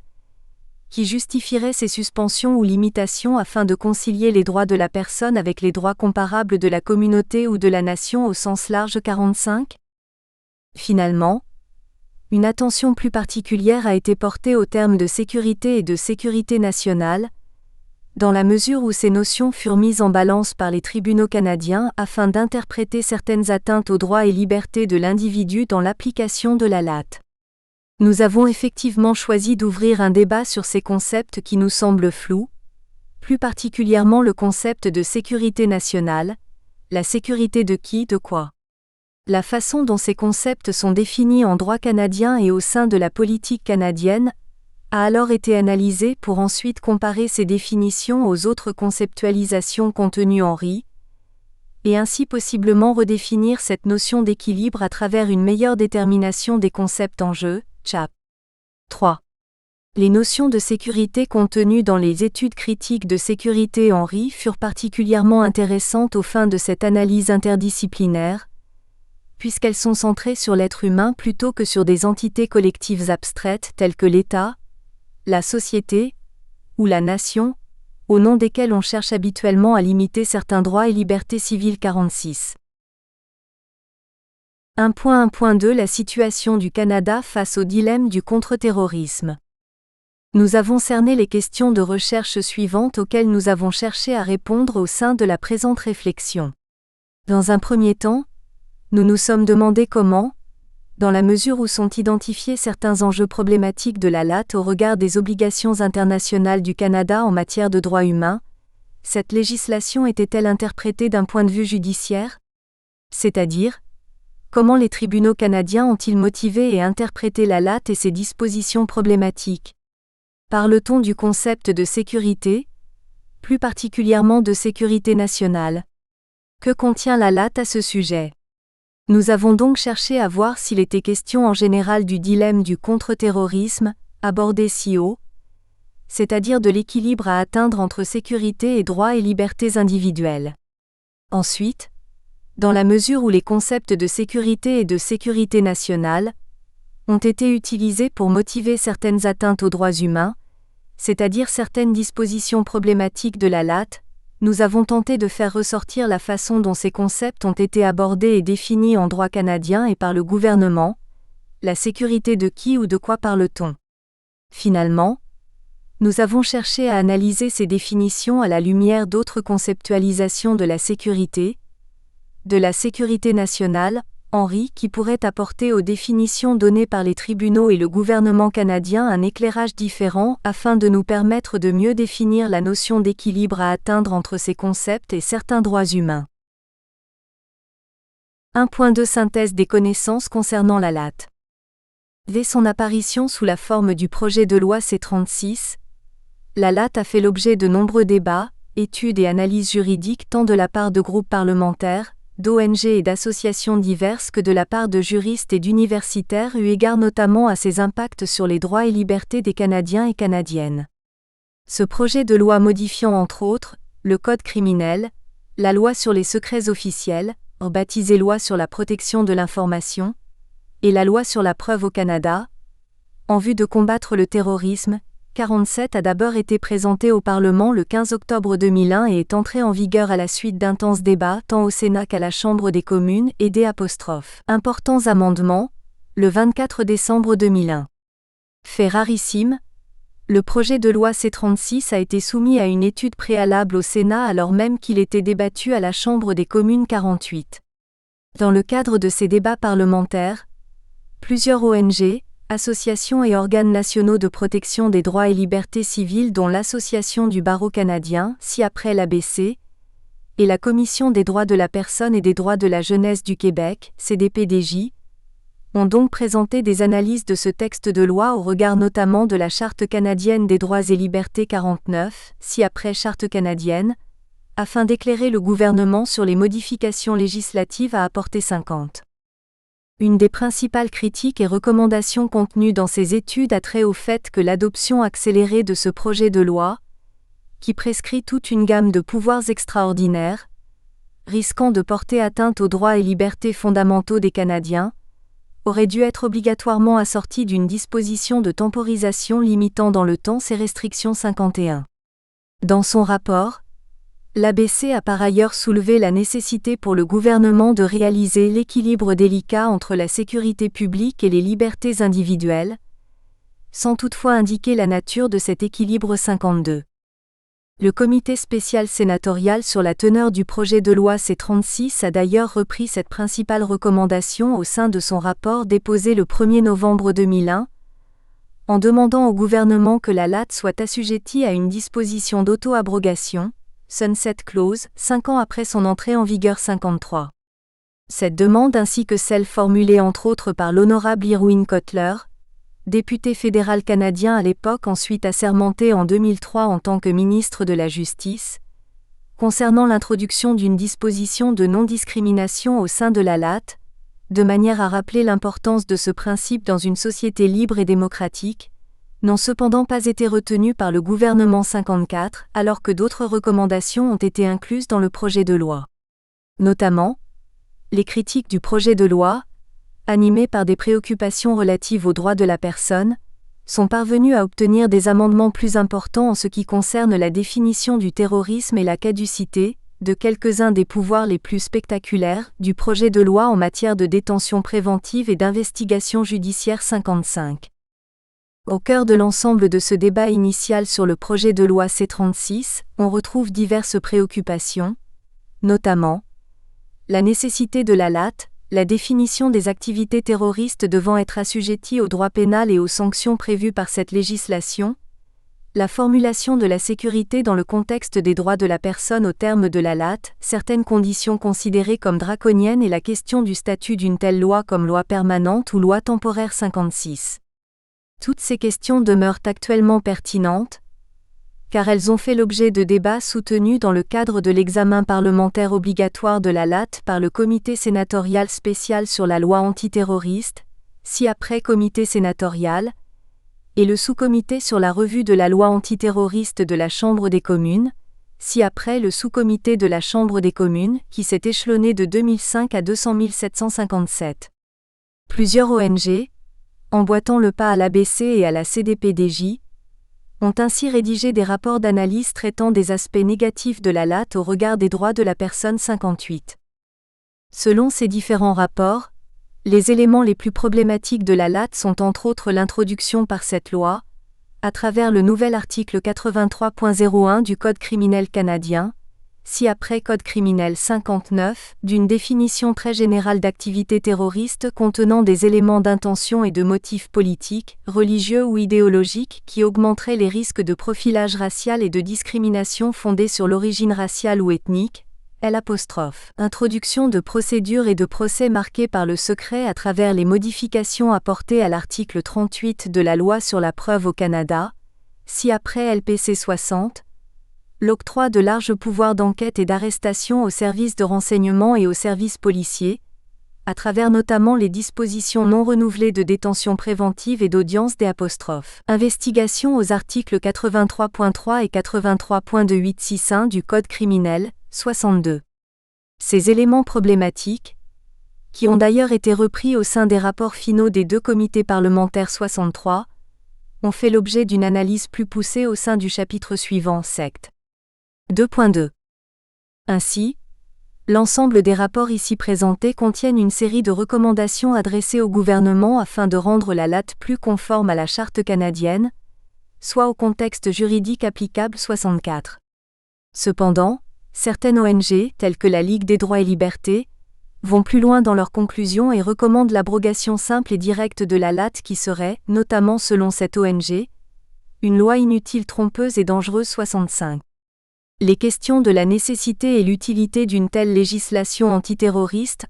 qui justifierait ces suspensions ou limitations afin de concilier les droits de la personne avec les droits comparables de la communauté ou de la nation au sens large 45 ? Finalement, une attention plus particulière a été portée aux termes de sécurité et de sécurité nationale, dans la mesure où ces notions furent mises en balance par les tribunaux canadiens afin d'interpréter certaines atteintes aux droits et libertés de l'individu dans l'application de la LAT. Nous avons effectivement choisi d'ouvrir un débat sur ces concepts qui nous semblent flous, plus particulièrement le concept de sécurité nationale, la sécurité de qui, de quoi. La façon dont ces concepts sont définis en droit canadien et au sein de la politique canadienne a alors été analysée pour ensuite comparer ces définitions aux autres conceptualisations contenues en RI, et ainsi possiblement redéfinir cette notion d'équilibre à travers une meilleure détermination des concepts en jeu, chap. 3. Les notions de sécurité contenues dans les études critiques de sécurité en RI furent particulièrement intéressantes aux fins de cette analyse interdisciplinaire, puisqu'elles sont centrées sur l'être humain plutôt que sur des entités collectives abstraites telles que l'État, la société ou la nation, au nom desquelles on cherche habituellement à limiter certains droits et libertés civiles. 46. 1.1.2 La situation du Canada face au dilemme du contre-terrorisme. Nous avons cerné les questions de recherche suivantes auxquelles nous avons cherché à répondre au sein de la présente réflexion. Dans un premier temps, nous nous sommes demandé comment, dans la mesure où sont identifiés certains enjeux problématiques de la LAT au regard des obligations internationales du Canada en matière de droits humains, cette législation était-elle interprétée d'un point de vue judiciaire ? C'est-à-dire, comment les tribunaux canadiens ont-ils motivé et interprété la LAT et ses dispositions problématiques ? Parle-t-on du concept de sécurité, plus particulièrement de sécurité nationale ? Que contient la LAT à ce sujet ? Nous avons donc cherché à voir s'il était question en général du dilemme du contre-terrorisme, abordé si haut, c'est-à-dire de l'équilibre à atteindre entre sécurité et droits et libertés individuelles. Ensuite, dans la mesure où les concepts de sécurité et de sécurité nationale ont été utilisés pour motiver certaines atteintes aux droits humains, c'est-à-dire certaines dispositions problématiques de la LAT, nous avons tenté de faire ressortir la façon dont ces concepts ont été abordés et définis en droit canadien et par le gouvernement. La sécurité de qui ou de quoi parle-t-on ? Finalement, nous avons cherché à analyser ces définitions à la lumière d'autres conceptualisations de la sécurité nationale, Henry, qui pourrait apporter aux définitions données par les tribunaux et le gouvernement canadien un éclairage différent afin de nous permettre de mieux définir la notion d'équilibre à atteindre entre ces concepts et certains droits humains. 1.2 Synthèse des connaissances concernant la LAT. Dès son apparition sous la forme du projet de loi C-36, la LAT a fait l'objet de nombreux débats, études et analyses juridiques tant de la part de groupes parlementaires, d'ONG et d'associations diverses que de la part de juristes et d'universitaires eu égard notamment à ses impacts sur les droits et libertés des Canadiens et Canadiennes. Ce projet de loi modifiant entre autres, le Code criminel, la loi sur les secrets officiels, rebaptisée loi sur la protection de l'information, et la loi sur la preuve au Canada, en vue de combattre le terrorisme, 47 a d'abord été présenté au Parlement le 15 octobre 2001 et est entré en vigueur à la suite d'intenses débats tant au Sénat qu'à la Chambre des communes et des importants amendements, le 24 décembre 2001. Fait rarissime, le projet de loi C-36 a été soumis à une étude préalable au Sénat alors même qu'il était débattu à la Chambre des communes 48. Dans le cadre de ces débats parlementaires, plusieurs ONG, associations et organes nationaux de protection des droits et libertés civiles dont l'Association du barreau canadien, ci-après l'ABC, et la Commission des droits de la personne et des droits de la jeunesse du Québec, CDPDJ, ont donc présenté des analyses de ce texte de loi au regard notamment de la Charte canadienne des droits et libertés 49, ci-après Charte canadienne, afin d'éclairer le gouvernement sur les modifications législatives à apporter. 50. Une des principales critiques et recommandations contenues dans ces études a trait au fait que l'adoption accélérée de ce projet de loi, qui prescrit toute une gamme de pouvoirs extraordinaires, risquant de porter atteinte aux droits et libertés fondamentaux des Canadiens, aurait dû être obligatoirement assortie d'une disposition de temporisation limitant dans le temps ces restrictions. 51. Dans son rapport, l'ABC a par ailleurs soulevé la nécessité pour le gouvernement de réaliser l'équilibre délicat entre la sécurité publique et les libertés individuelles, sans toutefois indiquer la nature de cet équilibre. 52. Le comité spécial sénatorial sur la teneur du projet de loi C-36 a d'ailleurs repris cette principale recommandation au sein de son rapport déposé le 1er novembre 2001, en demandant au gouvernement que la LAT soit assujettie à une disposition d'auto-abrogation, Sunset Clause, 5 ans après son entrée en vigueur 53. Cette demande ainsi que celle formulée entre autres par l'honorable Irwin Cotler, député fédéral canadien à l'époque ensuite assermenté en 2003 en tant que ministre de la Justice, concernant l'introduction d'une disposition de non-discrimination au sein de la LAT, de manière à rappeler l'importance de ce principe dans une société libre et démocratique, n'ont cependant pas été retenues par le gouvernement 54 alors que d'autres recommandations ont été incluses dans le projet de loi. Notamment, les critiques du projet de loi, animées par des préoccupations relatives aux droits de la personne, sont parvenues à obtenir des amendements plus importants en ce qui concerne la définition du terrorisme et la caducité de quelques-uns des pouvoirs les plus spectaculaires du projet de loi en matière de détention préventive et d'investigation judiciaire 55. Au cœur de l'ensemble de ce débat initial sur le projet de loi C-36, on retrouve diverses préoccupations, notamment la nécessité de la LAT, la définition des activités terroristes devant être assujetties au droit pénal et aux sanctions prévues par cette législation, la formulation de la sécurité dans le contexte des droits de la personne au terme de la LAT, certaines conditions considérées comme draconiennes et la question du statut d'une telle loi comme loi permanente ou loi temporaire 56. Toutes ces questions demeurent actuellement pertinentes, car elles ont fait l'objet de débats soutenus dans le cadre de l'examen parlementaire obligatoire de la LAT par le Comité sénatorial spécial sur la loi antiterroriste, ci-après Comité sénatorial, et le sous-comité sur la revue de la loi antiterroriste de la Chambre des communes, ci-après le sous-comité de la Chambre des communes, qui s'est échelonné de 2005 à 200 757. Plusieurs ONG, emboîtant le pas à l'ABC et à la CDPDJ, ont ainsi rédigé des rapports d'analyse traitant des aspects négatifs de la LAT au regard des droits de la personne 58. Selon ces différents rapports, les éléments les plus problématiques de la LAT sont entre autres l'introduction par cette loi, à travers le nouvel article 83.01 du Code criminel canadien, ci-après Code criminel 59, d'une définition très générale d'activité terroriste contenant des éléments d'intention et de motifs politiques, religieux ou idéologiques qui augmenteraient les risques de profilage racial et de discrimination fondée sur l'origine raciale ou ethnique, Introduction de procédures et de procès marqués par le secret à travers les modifications apportées à l'article 38 de la loi sur la preuve au Canada, ci-après LPC 60, l'octroi de larges pouvoirs d'enquête et d'arrestation aux services de renseignement et aux services policiers, à travers notamment les dispositions non renouvelées de détention préventive et d'audience des investigations aux articles 83.3 et 83.2.861 du Code criminel, 62. Ces éléments problématiques, qui ont d'ailleurs été repris au sein des rapports finaux des deux comités parlementaires 63, ont fait l'objet d'une analyse plus poussée au sein du chapitre suivant Secte. 2.2. Ainsi, l'ensemble des rapports ici présentés contiennent une série de recommandations adressées au gouvernement afin de rendre la LAT plus conforme à la Charte canadienne, soit au contexte juridique applicable 64. Cependant, certaines ONG, telles que la Ligue des droits et libertés, vont plus loin dans leurs conclusions et recommandent l'abrogation simple et directe de la LAT qui serait, notamment selon cette ONG, une loi inutile, trompeuse et dangereuse 65. Les questions de la nécessité et l'utilité d'une telle législation antiterroriste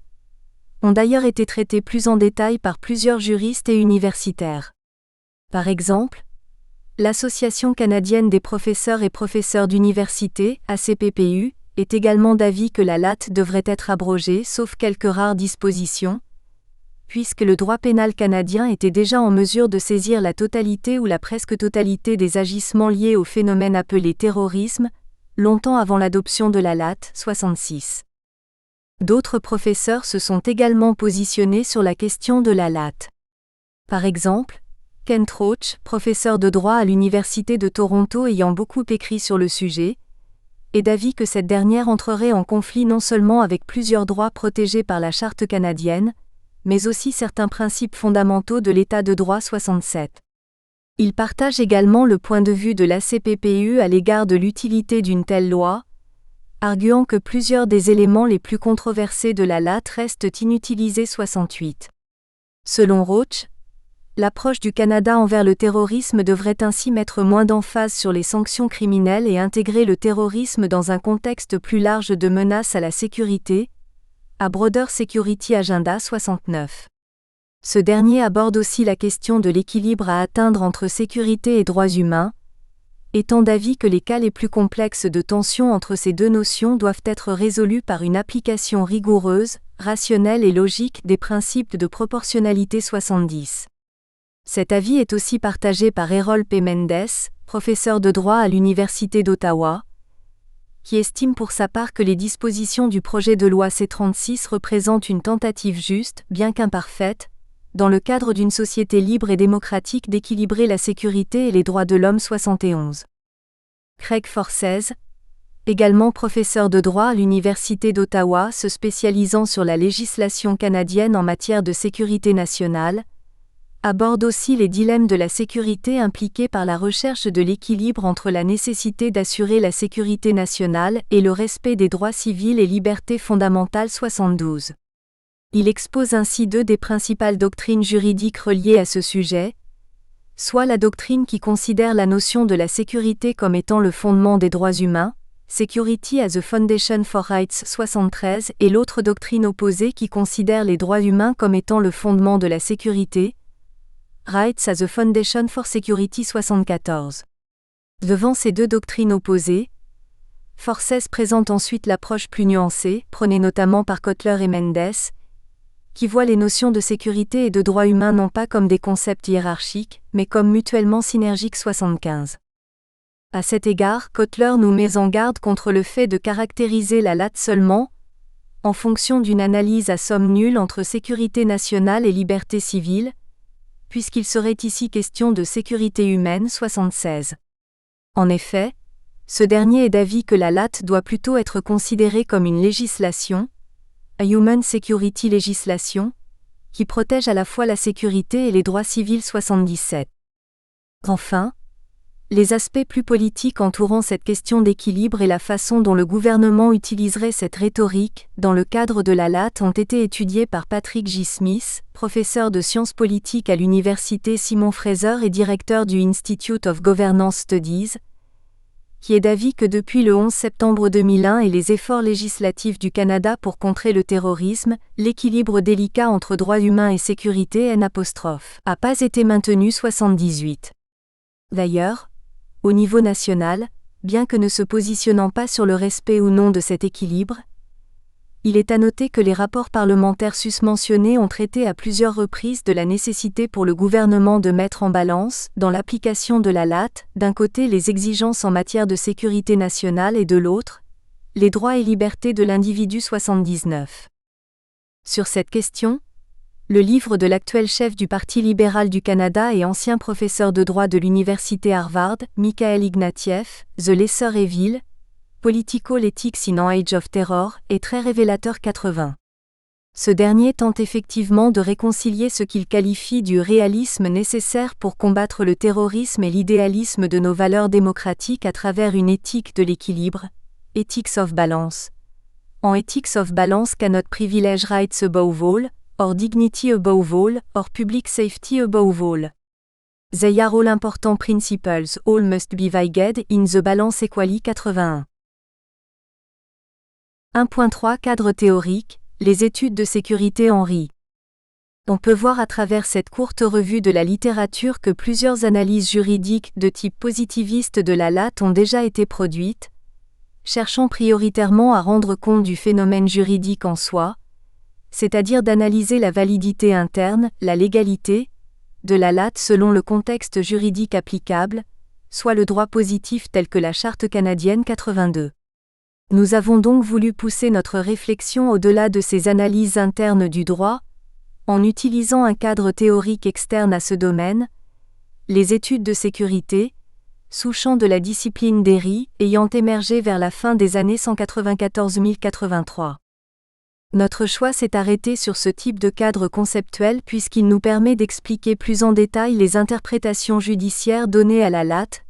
ont d'ailleurs été traitées plus en détail par plusieurs juristes et universitaires. Par exemple, l'Association canadienne des professeurs et professeurs d'université, ACPPU, est également d'avis que la LAT devrait être abrogée sauf quelques rares dispositions, puisque le droit pénal canadien était déjà en mesure de saisir la totalité ou la presque totalité des agissements liés au phénomène appelé terrorisme, longtemps avant l'adoption de la LAT, 66. D'autres professeurs se sont également positionnés sur la question de la LAT. Par exemple, Kent Roach, professeur de droit à l'Université de Toronto ayant beaucoup écrit sur le sujet, est d'avis que cette dernière entrerait en conflit non seulement avec plusieurs droits protégés par la Charte canadienne, mais aussi certains principes fondamentaux de l'État de droit 67. Il partage également le point de vue de l'ACPPU à l'égard de l'utilité d'une telle loi, arguant que plusieurs des éléments les plus controversés de la LAT restent inutilisés 68. Selon Roach, L'approche du Canada envers le terrorisme devrait ainsi mettre moins d'emphase sur les sanctions criminelles et intégrer le terrorisme dans un contexte plus large de menaces à la sécurité, à Broader Security Agenda 69. Ce dernier aborde aussi la question de l'équilibre à atteindre entre sécurité et droits humains, étant d'avis que les cas les plus complexes de tension entre ces deux notions doivent être résolus par une application rigoureuse, rationnelle et logique des principes de proportionnalité 70. Cet avis est aussi partagé par Errol P. Mendes, professeur de droit à l'Université d'Ottawa, qui estime pour sa part que les dispositions du projet de loi C-36 représentent une tentative juste, bien qu'imparfaite, dans le cadre d'une société libre et démocratique d'équilibrer la sécurité et les droits de l'homme 71. Craig Forces, également professeur de droit à l'Université d'Ottawa se spécialisant sur la législation canadienne en matière de sécurité nationale, aborde aussi les dilemmes de la sécurité impliqués par la recherche de l'équilibre entre la nécessité d'assurer la sécurité nationale et le respect des droits civils et libertés fondamentales 72. Il expose ainsi deux des principales doctrines juridiques reliées à ce sujet, soit la doctrine qui considère la notion de la sécurité comme étant le fondement des droits humains, Security as a Foundation for Rights 73, et l'autre doctrine opposée qui considère les droits humains comme étant le fondement de la sécurité, Rights as a Foundation for Security 74. Devant ces deux doctrines opposées, Forces présente ensuite l'approche plus nuancée, prônée notamment par Kotler et Mendes, qui voit les notions de sécurité et de droits humains non pas comme des concepts hiérarchiques, mais comme mutuellement synergiques 75. À cet égard, Kotler nous met en garde contre le fait de caractériser la LAT seulement, en fonction d'une analyse à somme nulle entre sécurité nationale et liberté civile, puisqu'il serait ici question de sécurité humaine 76. En effet, ce dernier est d'avis que la LAT doit plutôt être considérée comme une législation, a Human Security Legislation, qui protège à la fois la sécurité et les droits civils 77. Enfin, les aspects plus politiques entourant cette question d'équilibre et la façon dont le gouvernement utiliserait cette rhétorique dans le cadre de la LAT ont été étudiés par Patrick J. Smith, professeur de sciences politiques à l'Université Simon Fraser et directeur du Institute of Governance Studies, qui est d'avis que depuis le 11 septembre 2001 et les efforts législatifs du Canada pour contrer le terrorisme, l'équilibre délicat entre droits humains et sécurité n'a pas été maintenu 78. D'ailleurs, au niveau national, bien que ne se positionnant pas sur le respect ou non de cet équilibre, il est à noter que les rapports parlementaires susmentionnés ont traité à plusieurs reprises de la nécessité pour le gouvernement de mettre en balance, dans l'application de la LAT, d'un côté les exigences en matière de sécurité nationale et de l'autre, les droits et libertés de l'individu 79. Sur cette question, le livre de l'actuel chef du Parti libéral du Canada et ancien professeur de droit de l'Université Harvard, Mikhail Ignatieff, The Lesser Evil, Political Ethics in an Age of Terror, est très révélateur 80. Ce dernier tente effectivement de réconcilier ce qu'il qualifie du réalisme nécessaire pour combattre le terrorisme et l'idéalisme de nos valeurs démocratiques à travers une éthique de l'équilibre, Ethics of Balance. En Ethics of Balance cannot privilege rights above all, or dignity above all, or public safety above all. They are all important principles, all must be weighed in the balance equally 81. 1.3 Cadre théorique, les études de sécurité Henry. On peut voir à travers cette courte revue de la littérature que plusieurs analyses juridiques de type positiviste de la LAT ont déjà été produites, cherchant prioritairement à rendre compte du phénomène juridique en soi, c'est-à-dire d'analyser la validité interne, la légalité, de la LAT selon le contexte juridique applicable, soit le droit positif tel que la Charte canadienne 82. Nous avons donc voulu pousser notre réflexion au-delà de ces analyses internes du droit, en utilisant un cadre théorique externe à ce domaine, les études de sécurité, sous-champ de la discipline d'Erie, ayant émergé vers la fin des années 194-1083. Notre choix s'est arrêté sur ce type de cadre conceptuel puisqu'il nous permet d'expliquer plus en détail les interprétations judiciaires données à la LAT,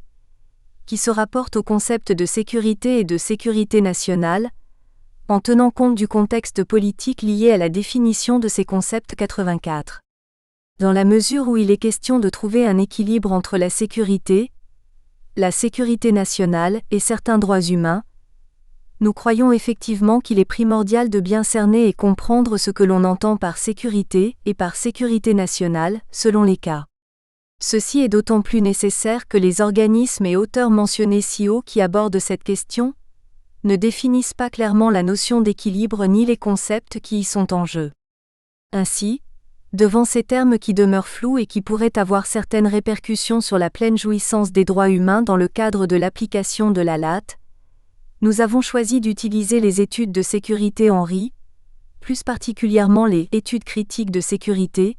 qui se rapportent au concept de sécurité et de sécurité nationale, en tenant compte du contexte politique lié à la définition de ces concepts 84. Dans la mesure où il est question de trouver un équilibre entre la sécurité nationale et certains droits humains, nous croyons effectivement qu'il est primordial de bien cerner et comprendre ce que l'on entend par sécurité et par sécurité nationale, selon les cas. Ceci est d'autant plus nécessaire que les organismes et auteurs mentionnés ci-haut qui abordent cette question ne définissent pas clairement la notion d'équilibre ni les concepts qui y sont en jeu. Ainsi, devant ces termes qui demeurent flous et qui pourraient avoir certaines répercussions sur la pleine jouissance des droits humains dans le cadre de l'application de la LAT, nous avons choisi d'utiliser les études de sécurité en RI, plus particulièrement les études critiques de sécurité,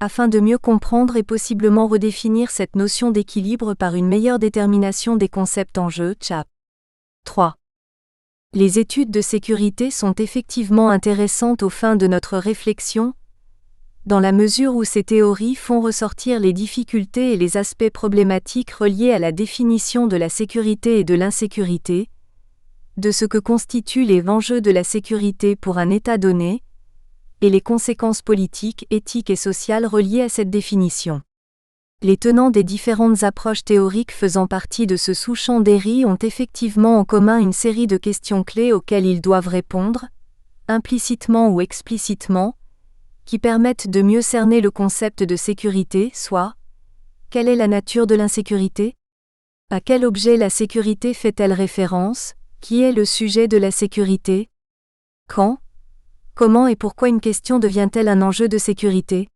afin de mieux comprendre et possiblement redéfinir cette notion d'équilibre par une meilleure détermination des concepts en jeu. Chap. 3. Les études de sécurité sont effectivement intéressantes aux fins de notre réflexion, dans la mesure où ces théories font ressortir les difficultés et les aspects problématiques reliés à la définition de la sécurité et de l'insécurité, de ce que constituent les enjeux de la sécurité pour un État donné, et les conséquences politiques, éthiques et sociales reliées à cette définition. Les tenants des différentes approches théoriques faisant partie de ce sous-champ des RI ont effectivement en commun une série de questions clés auxquelles ils doivent répondre, implicitement ou explicitement, qui permettent de mieux cerner le concept de sécurité, soit quelle est la nature de l'insécurité? À quel objet la sécurité fait-elle référence? Qui est le sujet de la sécurité? Quand? Comment et pourquoi une question devient-elle un enjeu de sécurité?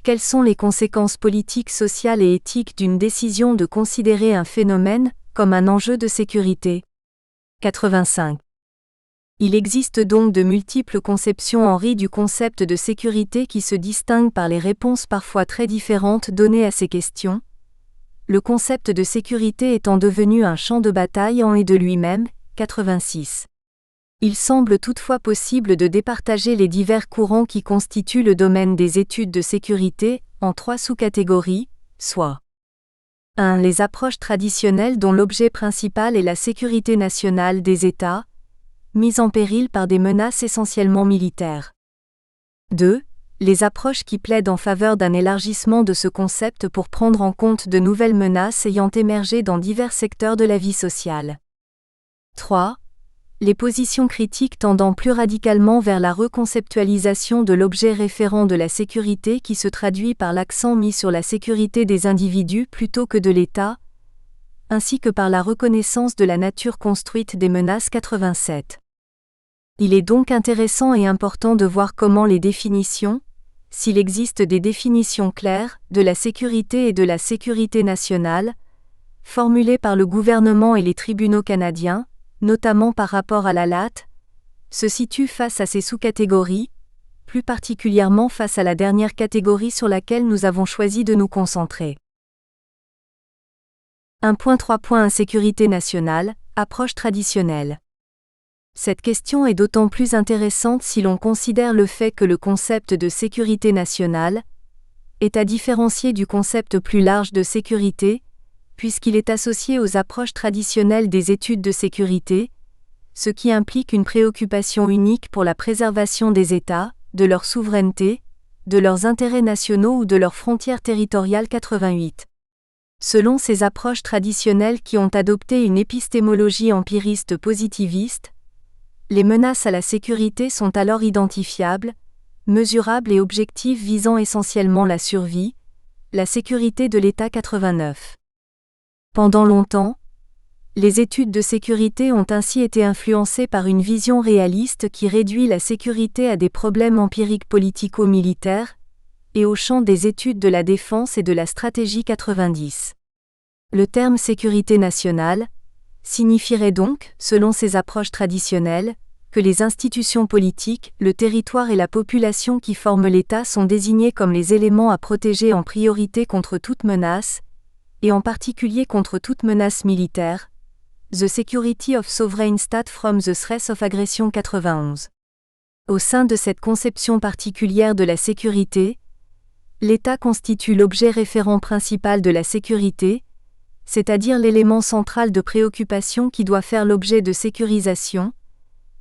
Quelles sont les conséquences politiques, sociales et éthiques d'une décision de considérer un phénomène comme un enjeu de sécurité? 85. Il existe donc de multiples conceptions en RI du concept de sécurité qui se distinguent par les réponses parfois très différentes données à ces questions, le concept de sécurité étant devenu un champ de bataille en et de lui-même. 86. Il semble toutefois possible de départager les divers courants qui constituent le domaine des études de sécurité en 3 sous-catégories, soit 1. Les approches traditionnelles dont l'objet principal est la sécurité nationale des États, mise en péril par des menaces essentiellement militaires. 2. Les approches qui plaident en faveur d'un élargissement de ce concept pour prendre en compte de nouvelles menaces ayant émergé dans divers secteurs de la vie sociale. 3. Les positions critiques tendant plus radicalement vers la reconceptualisation de l'objet référent de la sécurité qui se traduit par l'accent mis sur la sécurité des individus plutôt que de l'État, ainsi que par la reconnaissance de la nature construite des menaces. 87. Il est donc intéressant et important de voir comment les définitions, s'il existe des définitions claires, de la sécurité et de la sécurité nationale, formulées par le gouvernement et les tribunaux canadiens, notamment par rapport à la LAT, se situent face à ces sous-catégories, plus particulièrement face à la dernière catégorie sur laquelle nous avons choisi de nous concentrer. 1.3. Insécurité nationale, approche traditionnelle. Cette question est d'autant plus intéressante si l'on considère le fait que le concept de sécurité nationale est à différencier du concept plus large de sécurité, puisqu'il est associé aux approches traditionnelles des études de sécurité, ce qui implique une préoccupation unique pour la préservation des États, de leur souveraineté, de leurs intérêts nationaux ou de leurs frontières territoriales. 88. Selon ces approches traditionnelles qui ont adopté une épistémologie empiriste positiviste, les menaces à la sécurité sont alors identifiables, mesurables et objectives visant essentiellement la survie, la sécurité de l'État. 89. Pendant longtemps, les études de sécurité ont ainsi été influencées par une vision réaliste qui réduit la sécurité à des problèmes empiriques politico-militaires, et au champ des études de la défense et de la stratégie. 90. Le terme sécurité nationale signifierait donc, selon ces approches traditionnelles, que les institutions politiques, le territoire et la population qui forment l'État sont désignés comme les éléments à protéger en priorité contre toute menace, et en particulier contre toute menace militaire. The Security of Sovereign State from the Threat of Aggression. 91. Au sein de cette conception particulière de la sécurité, l'État constitue l'objet référent principal de la sécurité, c'est-à-dire l'élément central de préoccupation qui doit faire l'objet de sécurisation,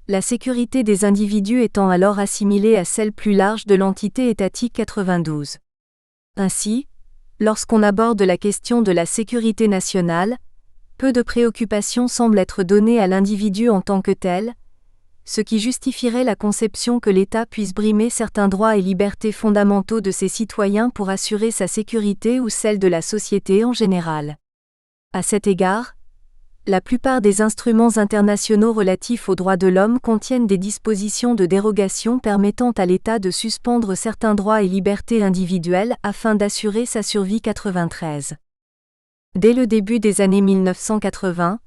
la sécurité des individus étant alors assimilée à celle plus large de l'entité étatique. 92. Ainsi, lorsqu'on aborde la question de la sécurité nationale, peu de préoccupations semblent être données à l'individu en tant que tel, ce qui justifierait la conception que l'État puisse brimer certains droits et libertés fondamentaux de ses citoyens pour assurer sa sécurité ou celle de la société en général. À cet égard, la plupart des instruments internationaux relatifs aux droits de l'homme contiennent des dispositions de dérogation permettant à l'État de suspendre certains droits et libertés individuelles afin d'assurer sa survie. 93. Dès le début des années 1980,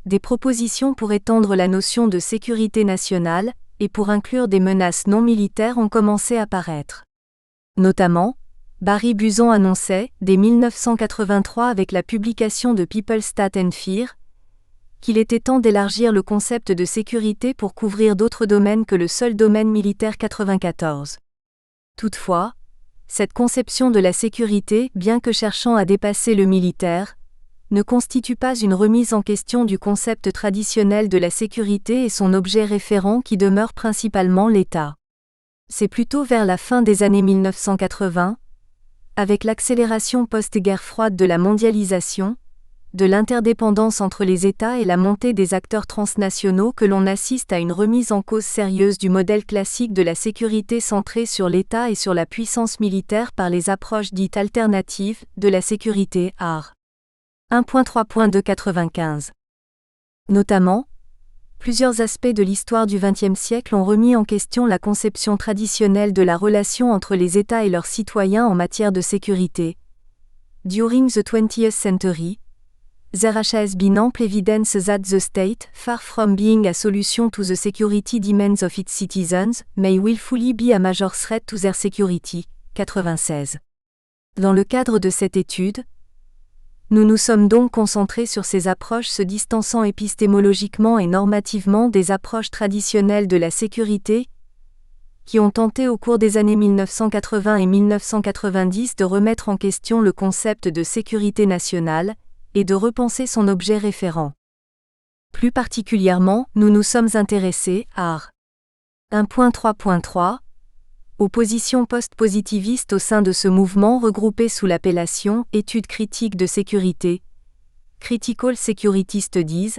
des propositions pour étendre la notion de sécurité nationale et pour inclure des menaces non militaires ont commencé à apparaître. Notamment, Barry Buzan annonçait, dès 1983 avec la publication de People, State and Fear, qu'il était temps d'élargir le concept de sécurité pour couvrir d'autres domaines que le seul domaine militaire. 94. Toutefois, cette conception de la sécurité, bien que cherchant à dépasser le militaire, ne constitue pas une remise en question du concept traditionnel de la sécurité et son objet référent qui demeure principalement l'État. C'est plutôt vers la fin des années 1980, avec l'accélération post-guerre froide de la mondialisation, de l'interdépendance entre les États et la montée des acteurs transnationaux que l'on assiste à une remise en cause sérieuse du modèle classique de la sécurité centrée sur l'État et sur la puissance militaire par les approches dites alternatives de la sécurité AR. 1.3.2.95. Notamment, plusieurs aspects de l'histoire du XXe siècle ont remis en question la conception traditionnelle de la relation entre les États et leurs citoyens en matière de sécurité. During the 20th century, there has been ample evidence that the state, far from being a solution to the security demands of its citizens, may willfully be a major threat to their security. 96. Dans le cadre de cette étude, nous nous sommes donc concentrés sur ces approches se distançant épistémologiquement et normativement des approches traditionnelles de la sécurité, qui ont tenté au cours des années 1980 et 1990 de remettre en question le concept de sécurité nationale, et de repenser son objet référent. Plus particulièrement, nous nous sommes intéressés à 1.3.3, aux positions post-positivistes au sein de ce mouvement regroupé sous l'appellation « Études critiques de sécurité » Critical Security Studies,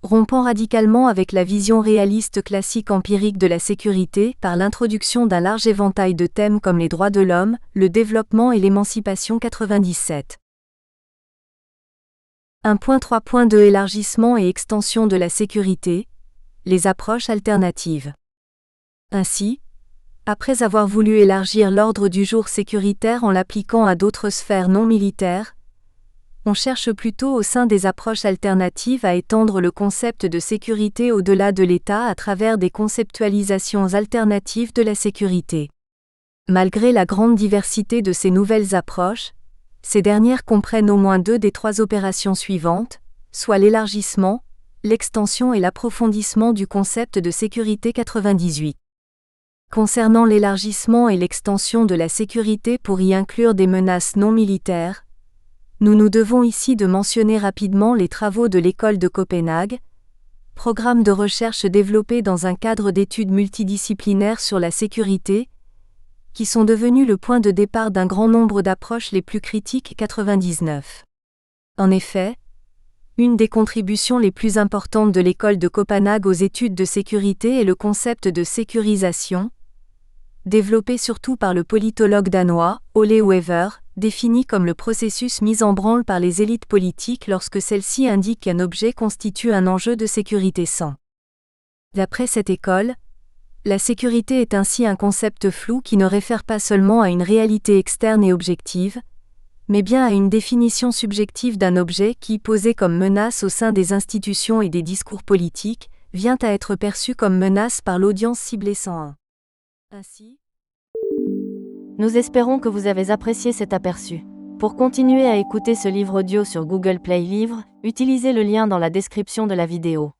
rompant radicalement avec la vision réaliste classique empirique de la sécurité par l'introduction d'un large éventail de thèmes comme les droits de l'homme, le développement et l'émancipation. 97. 1.3.2 Élargissement et extension de la sécurité, les approches alternatives. Ainsi, après avoir voulu élargir l'ordre du jour sécuritaire en l'appliquant à d'autres sphères non militaires, on cherche plutôt au sein des approches alternatives à étendre le concept de sécurité au-delà de l'État à travers des conceptualisations alternatives de la sécurité. Malgré la grande diversité de ces nouvelles approches, ces dernières comprennent au moins deux des trois opérations suivantes, soit l'élargissement, l'extension et l'approfondissement du concept de sécurité. 98. Concernant l'élargissement et l'extension de la sécurité pour y inclure des menaces non militaires, nous devons ici de mentionner rapidement les travaux de l'École de Copenhague, programme de recherche développé dans un cadre d'études multidisciplinaires sur la sécurité, qui sont devenus le point de départ d'un grand nombre d'approches les plus critiques. 99. En effet, une des contributions les plus importantes de l'École de Copenhague aux études de sécurité est le concept de sécurisation, développé surtout par le politologue danois, Ole Wever, défini comme le processus mis en branle par les élites politiques lorsque celles-ci indiquent qu'un objet constitue un enjeu de sécurité sans. D'après cette école, la sécurité est ainsi un concept flou qui ne réfère pas seulement à une réalité externe et objective, mais bien à une définition subjective d'un objet qui, posé comme menace au sein des institutions et des discours politiques, vient à être perçu comme menace par l'audience ciblée. 101. Ainsi, nous espérons que vous avez apprécié cet aperçu. Pour continuer à écouter ce livre audio sur Google Play Livres, utilisez le lien dans la description de la vidéo.